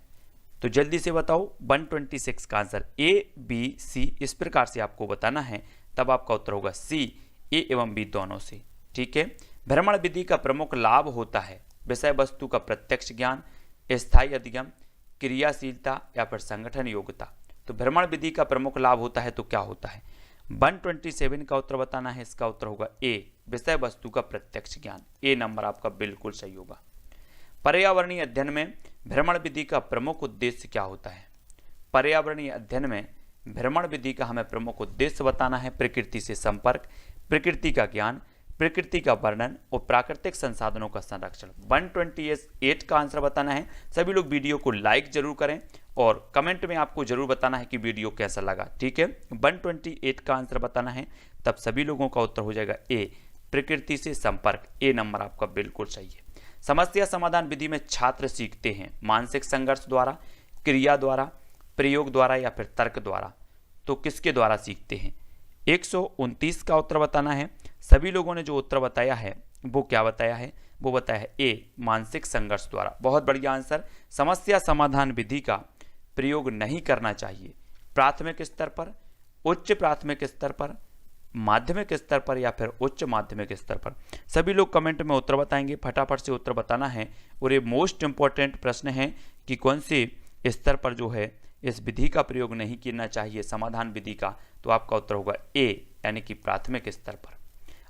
तो जल्दी से बताओ 126 का आंसर ए बी सी इस प्रकार से आपको बताना है, तब आपका उत्तर होगा सी ए एवं बी दोनों से। ठीक है। भ्रमण विधि का प्रमुख लाभ होता है विषय वस्तु का प्रत्यक्ष ज्ञान, स्थायी अधिगम, क्रियाशीलता या फिर संगठन योग्यता। तो भ्रमण विधि का प्रमुख लाभ होता है तो क्या होता है? 127 का उत्तर बताना है, इसका उत्तर होगा ए विषय वस्तु का प्रत्यक्ष ज्ञान। ए नंबर आपका बिल्कुल सही होगा। पर्यावरणीय अध्ययन में भ्रमण विधि का प्रमुख उद्देश्य क्या होता है? पर्यावरणीय अध्ययन में भ्रमण विधि का हमें प्रमुख उद्देश्य बताना है प्रकृति से संपर्क, प्रकृति का ज्ञान, प्रकृति का वर्णन और प्राकृतिक संसाधनों का संरक्षण। 128 का आंसर बताना है। सभी लोग वीडियो को लाइक जरूर करें और कमेंट में आपको जरूर बताना है कि वीडियो कैसा लगा। ठीक है। 128 का आंसर बताना है, तब सभी लोगों का उत्तर हो जाएगा ए प्रकृति से संपर्क। ए नंबर आपका बिल्कुल सही है। समस्या समाधान विधि में छात्र सीखते हैं मानसिक संघर्ष द्वारा, क्रिया द्वारा, प्रयोग द्वारा या फिर तर्क द्वारा। तो किसके द्वारा सीखते हैं? 129 का उत्तर बताना है। सभी लोगों ने जो उत्तर बताया है वो क्या बताया है? वो बताया है ए मानसिक संघर्ष द्वारा। बहुत बढ़िया आंसर। समस्या समाधान विधि का प्रयोग नहीं करना चाहिए प्राथमिक स्तर पर, उच्च प्राथमिक स्तर पर, माध्यमिक स्तर पर या फिर उच्च माध्यमिक स्तर पर। सभी लोग कमेंट में उत्तर बताएंगे, फटाफट से उत्तर बताना है। और ये मोस्ट इंपॉर्टेंट प्रश्न है कि कौन से स्तर पर जो है इस विधि का प्रयोग नहीं करना चाहिए समाधान विधि का। तो आपका उत्तर होगा ए यानी कि प्राथमिक स्तर पर।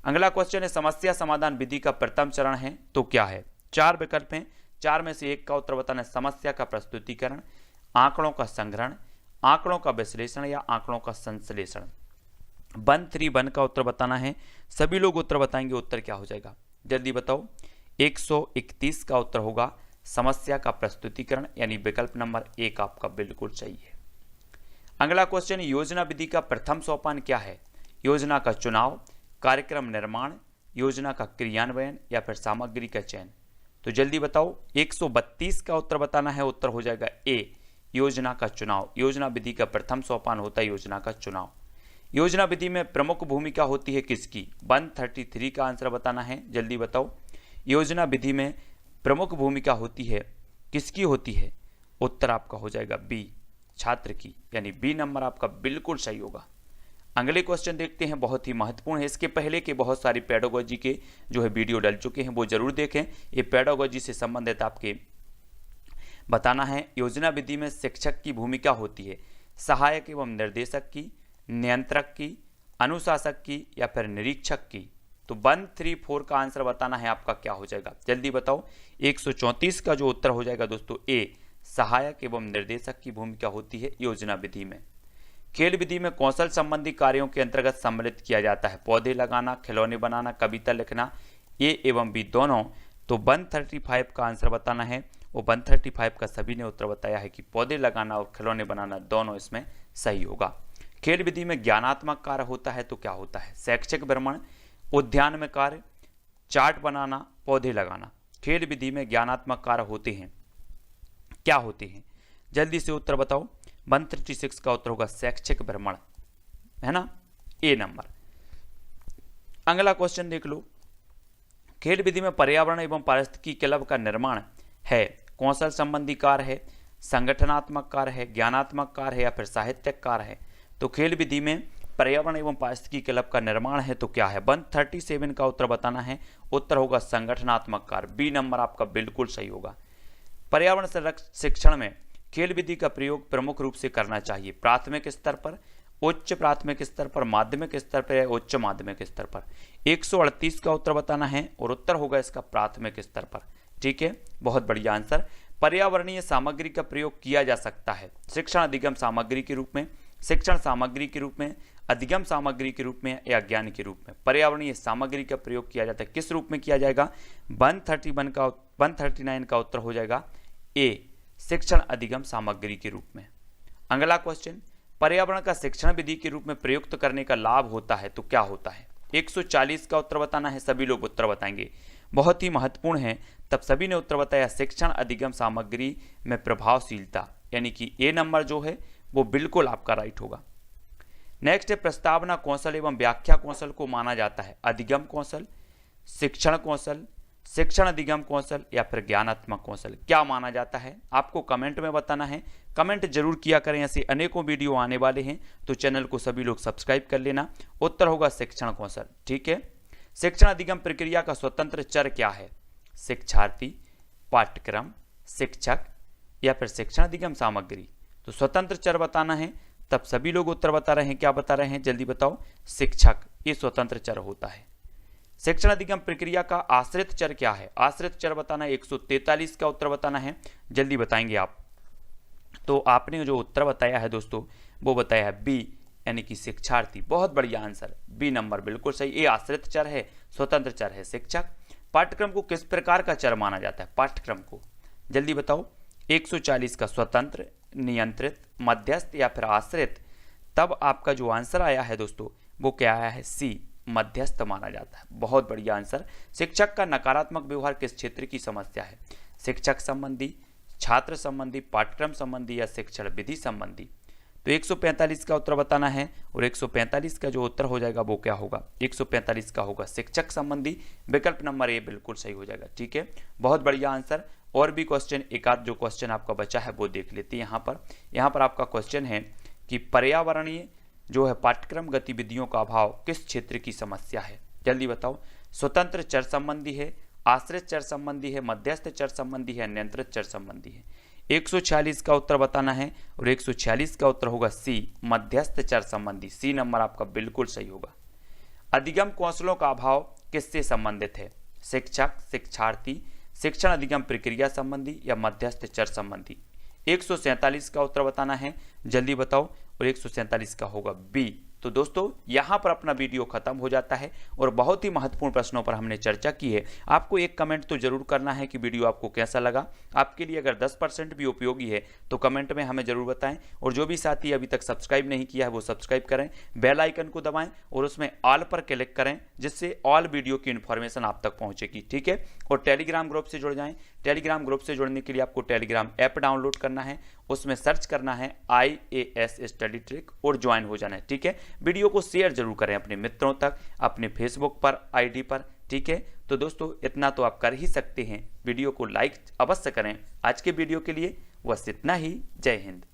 अगला क्वेश्चन है समस्या समाधान विधि का प्रथम चरण है तो क्या है? 4 विकल्प हैं, 4 में से एक का उत्तर बताना है समस्या का प्रस्तुतिकरण, आंकड़ों का संग्रहण, आंकड़ों का विश्लेषण या आंकड़ों का संश्लेषण। 131 का उत्तर बताना है। सभी लोग उत्तर बताएंगे, उत्तर क्या हो जाएगा जल्दी बताओ। 131 का उत्तर होगा समस्या का प्रस्तुतिकरण यानी विकल्प नंबर 1 आपका बिल्कुल सही है। अगला क्वेश्चन योजना विधि का प्रथम सोपान क्या है? योजना का चुनाव, कार्यक्रम निर्माण, योजना का क्रियान्वयन या फिर सामग्री का चयन। तो जल्दी बताओ 132 का उत्तर बताना है, उत्तर हो जाएगा ए योजना का चुनाव। योजना विधि का प्रथम सोपान होता है योजना का चुनाव। योजना विधि में प्रमुख भूमिका होती है किसकी? 133 का आंसर बताना है, जल्दी बताओ। योजना विधि में प्रमुख भूमिका होती है किसकी होती है? उत्तर आपका हो जाएगा बी छात्र की, यानी बी नंबर आपका बिल्कुल सही होगा। अगले क्वेश्चन देखते हैं, बहुत ही महत्वपूर्ण है। इसके पहले के बहुत सारी पेडागोजी के जो है वीडियो डल चुके हैं, वो जरूर देखें। ये पेडागोजी से संबंधित आपके बताना है। योजना विधि में शिक्षक की भूमिका होती है सहायक एवं निर्देशक की, नियंत्रक की, अनुशासक की या फिर निरीक्षक की। तो 134 का आंसर बताना है आपका क्या हो जाएगा जल्दी बताओ। 134 का जो उत्तर हो जाएगा दोस्तों ए सहायक एवं निर्देशक की भूमिका होती है योजना विधि में। खेल विधि में कौशल संबंधी कार्यों के अंतर्गत सम्मिलित किया जाता है पौधे लगाना, खिलौने बनाना, कविता लिखना, ए एवं बी दोनों। तो 135 का आंसर बताना है। वो 135 का सभी ने उत्तर बताया है कि पौधे लगाना और खिलौने बनाना दोनों इसमें सही होगा। खेल विधि में ज्ञानात्मक कार्य होता है तो क्या होता है? शैक्षिक भ्रमण, उद्यान में कार्य, चार्ट बनाना, पौधे लगाना। खेल विधि में ज्ञानात्मक कार्य होते हैं, क्या होते हैं जल्दी से उत्तर बताओ। 136 का उत्तर होगा शैक्षिक भ्रमण, है ना, ए नंबर। अगला क्वेश्चन देख लो। खेल विधि में पर्यावरण एवं पारिस्थितिकी क्लब का निर्माण है कौशल संबंधी कार्य है, संगठनात्मक कार्य है, ज्ञानात्मक कार्य है या फिर साहित्यिक कार्य है। तो खेल विधि में पर्यावरण एवं पारिस्थितिकी क्लब का निर्माण है तो क्या है? 137 का उत्तर बताना है, उत्तर होगा संगठनात्मक कार्य। बी नंबर आपका बिल्कुल सही होगा। पर्यावरण शिक्षण में खेल विधि का प्रयोग प्रमुख रूप से करना चाहिए प्राथमिक स्तर पर, उच्च प्राथमिक स्तर पर, माध्यमिक स्तर पर या उच्च माध्यमिक स्तर पर। 138 का उत्तर बताना है और उत्तर होगा इसका प्राथमिक स्तर पर। ठीक है, बहुत बढ़िया आंसर। पर्यावरणीय सामग्री का प्रयोग किया जा सकता है शिक्षण अधिगम सामग्री के रूप में, शिक्षण सामग्री के रूप में, अधिगम सामग्री के रूप में या ज्ञान के रूप में। पर्यावरणीय सामग्री का प्रयोग किया जाता है किस रूप में किया जाएगा? 139 का उत्तर हो जाएगा ए शिक्षण अधिगम सामग्री के रूप में। अगला क्वेश्चन, पर्यावरण का शिक्षण विधि के रूप में प्रयुक्त करने का लाभ होता है तो क्या होता है? 140 का उत्तर बताना है, सभी लोग उत्तर बताएंगे, बहुत ही महत्वपूर्ण है। तब सभी ने उत्तर बताया शिक्षण अधिगम सामग्री में प्रभावशीलता, यानी कि ए नंबर जो है वो बिल्कुल आपका राइट होगा। नेक्स्ट है प्रस्तावना कौशल एवं व्याख्या कौशल को माना जाता है अधिगम कौशल, शिक्षण कौशल, शिक्षण अधिगम कौशल या फिर ज्ञानात्मक कौशल। क्या माना जाता है आपको कमेंट में बताना है। कमेंट जरूर किया करें, ऐसे अनेकों वीडियो आने वाले हैं तो चैनल को सभी लोग सब्सक्राइब कर लेना। उत्तर होगा शिक्षण कौशल। ठीक है, शिक्षण अधिगम प्रक्रिया का स्वतंत्र चर क्या है? शिक्षार्थी, पाठ्यक्रम, शिक्षक या फिर शिक्षण अधिगम सामग्री। तो स्वतंत्र चर बताना है, तब सभी लोग उत्तर बता रहे हैं। क्या बता रहे हैं जल्दी बताओ? शिक्षक, ये स्वतंत्र चर होता है। शिक्षण अधिगम प्रक्रिया का आश्रित चर क्या है? आश्रित चर बताना है 143 का उत्तर बताना है, जल्दी बताएंगे आप। तो आपने जो उत्तर बताया है दोस्तों वो बताया है बी, यानी कि शिक्षार्थी। बहुत बढ़िया आंसर, बी नंबर बिल्कुल सही। ये आश्रित चर है, स्वतंत्र चर है शिक्षक। पाठ्यक्रम को किस प्रकार का चर माना जाता है? पाठ्यक्रम को जल्दी बताओ। 140 का स्वतंत्र, नियंत्रित, मध्यस्थ या फिर आश्रित। तब आपका जो आंसर आया है दोस्तों वो क्या आया है? सी, मध्यस्थ माना जाता है। बहुत बढ़िया आंसर। शिक्षक का नकारात्मक व्यवहार किस क्षेत्र की समस्या है? शिक्षक संबंधी, छात्र संबंधी, पाठ्यक्रम संबंधी या शिक्षण विधि संबंधी। तो 145 का उत्तर बताना है और 145 का जो उत्तर हो जाएगा वो क्या होगा? 145 का होगा शिक्षक संबंधी। विकल्प नंबर ए बिल्कुल सही हो जाएगा। ठीक है, बहुत बढ़िया आंसर। और भी क्वेश्चन, एक आध जो क्वेश्चन आपका बचा है वो देख लेते हैं। यहाँ पर आपका क्वेश्चन है कि पर्यावरणीय जो है पाठ्यक्रम गतिविधियों का अभाव किस क्षेत्र की समस्या है? जल्दी बताओ। स्वतंत्र चर संबंधी है, आश्रित चर संबंधी है, मध्यस्थ चर संबंधी है, नियंत्रित चर संबंधी है। 146 का उत्तर बताना है और 146 का उत्तर होगा सी, मध्यस्थ चर संबंधी। सी नंबर आपका बिल्कुल सही होगा। अधिगम कौशलों का अभाव किससे संबंधित है? शिक्षक, शिक्षार्थी, शिक्षण अधिगम प्रक्रिया संबंधी या मध्यस्थ चर संबंधी। 147 का उत्तर बताना है, जल्दी बताओ। और 147 का होगा बी। तो दोस्तों यहाँ पर अपना वीडियो खत्म हो जाता है और बहुत ही महत्वपूर्ण प्रश्नों पर हमने चर्चा की है। आपको एक कमेंट तो जरूर करना है कि वीडियो आपको कैसा लगा। आपके लिए अगर 10% भी उपयोगी है तो कमेंट में हमें जरूर बताएं। और जो भी साथी अभी तक सब्सक्राइब नहीं किया है वो सब्सक्राइब करें, बेल आइकन को दबाएं और उसमें ऑल पर क्लिक करें, जिससे ऑल वीडियो की इन्फॉर्मेशन आप तक पहुंचेगी। ठीक है, और टेलीग्राम ग्रुप से जुड़ जाएं। टेलीग्राम ग्रुप से जुड़ने के लिए आपको टेलीग्राम ऐप डाउनलोड करना है, उसमें सर्च करना है IAS स्टडी ट्रिक और ज्वाइन हो जाना है। ठीक है, वीडियो को शेयर जरूर करें अपने मित्रों तक, अपने फेसबुक पर, ID पर। ठीक है, तो दोस्तों इतना तो आप कर ही सकते हैं। वीडियो को लाइक अवश्य करें। आज के वीडियो के लिए बस इतना ही। जय हिंद।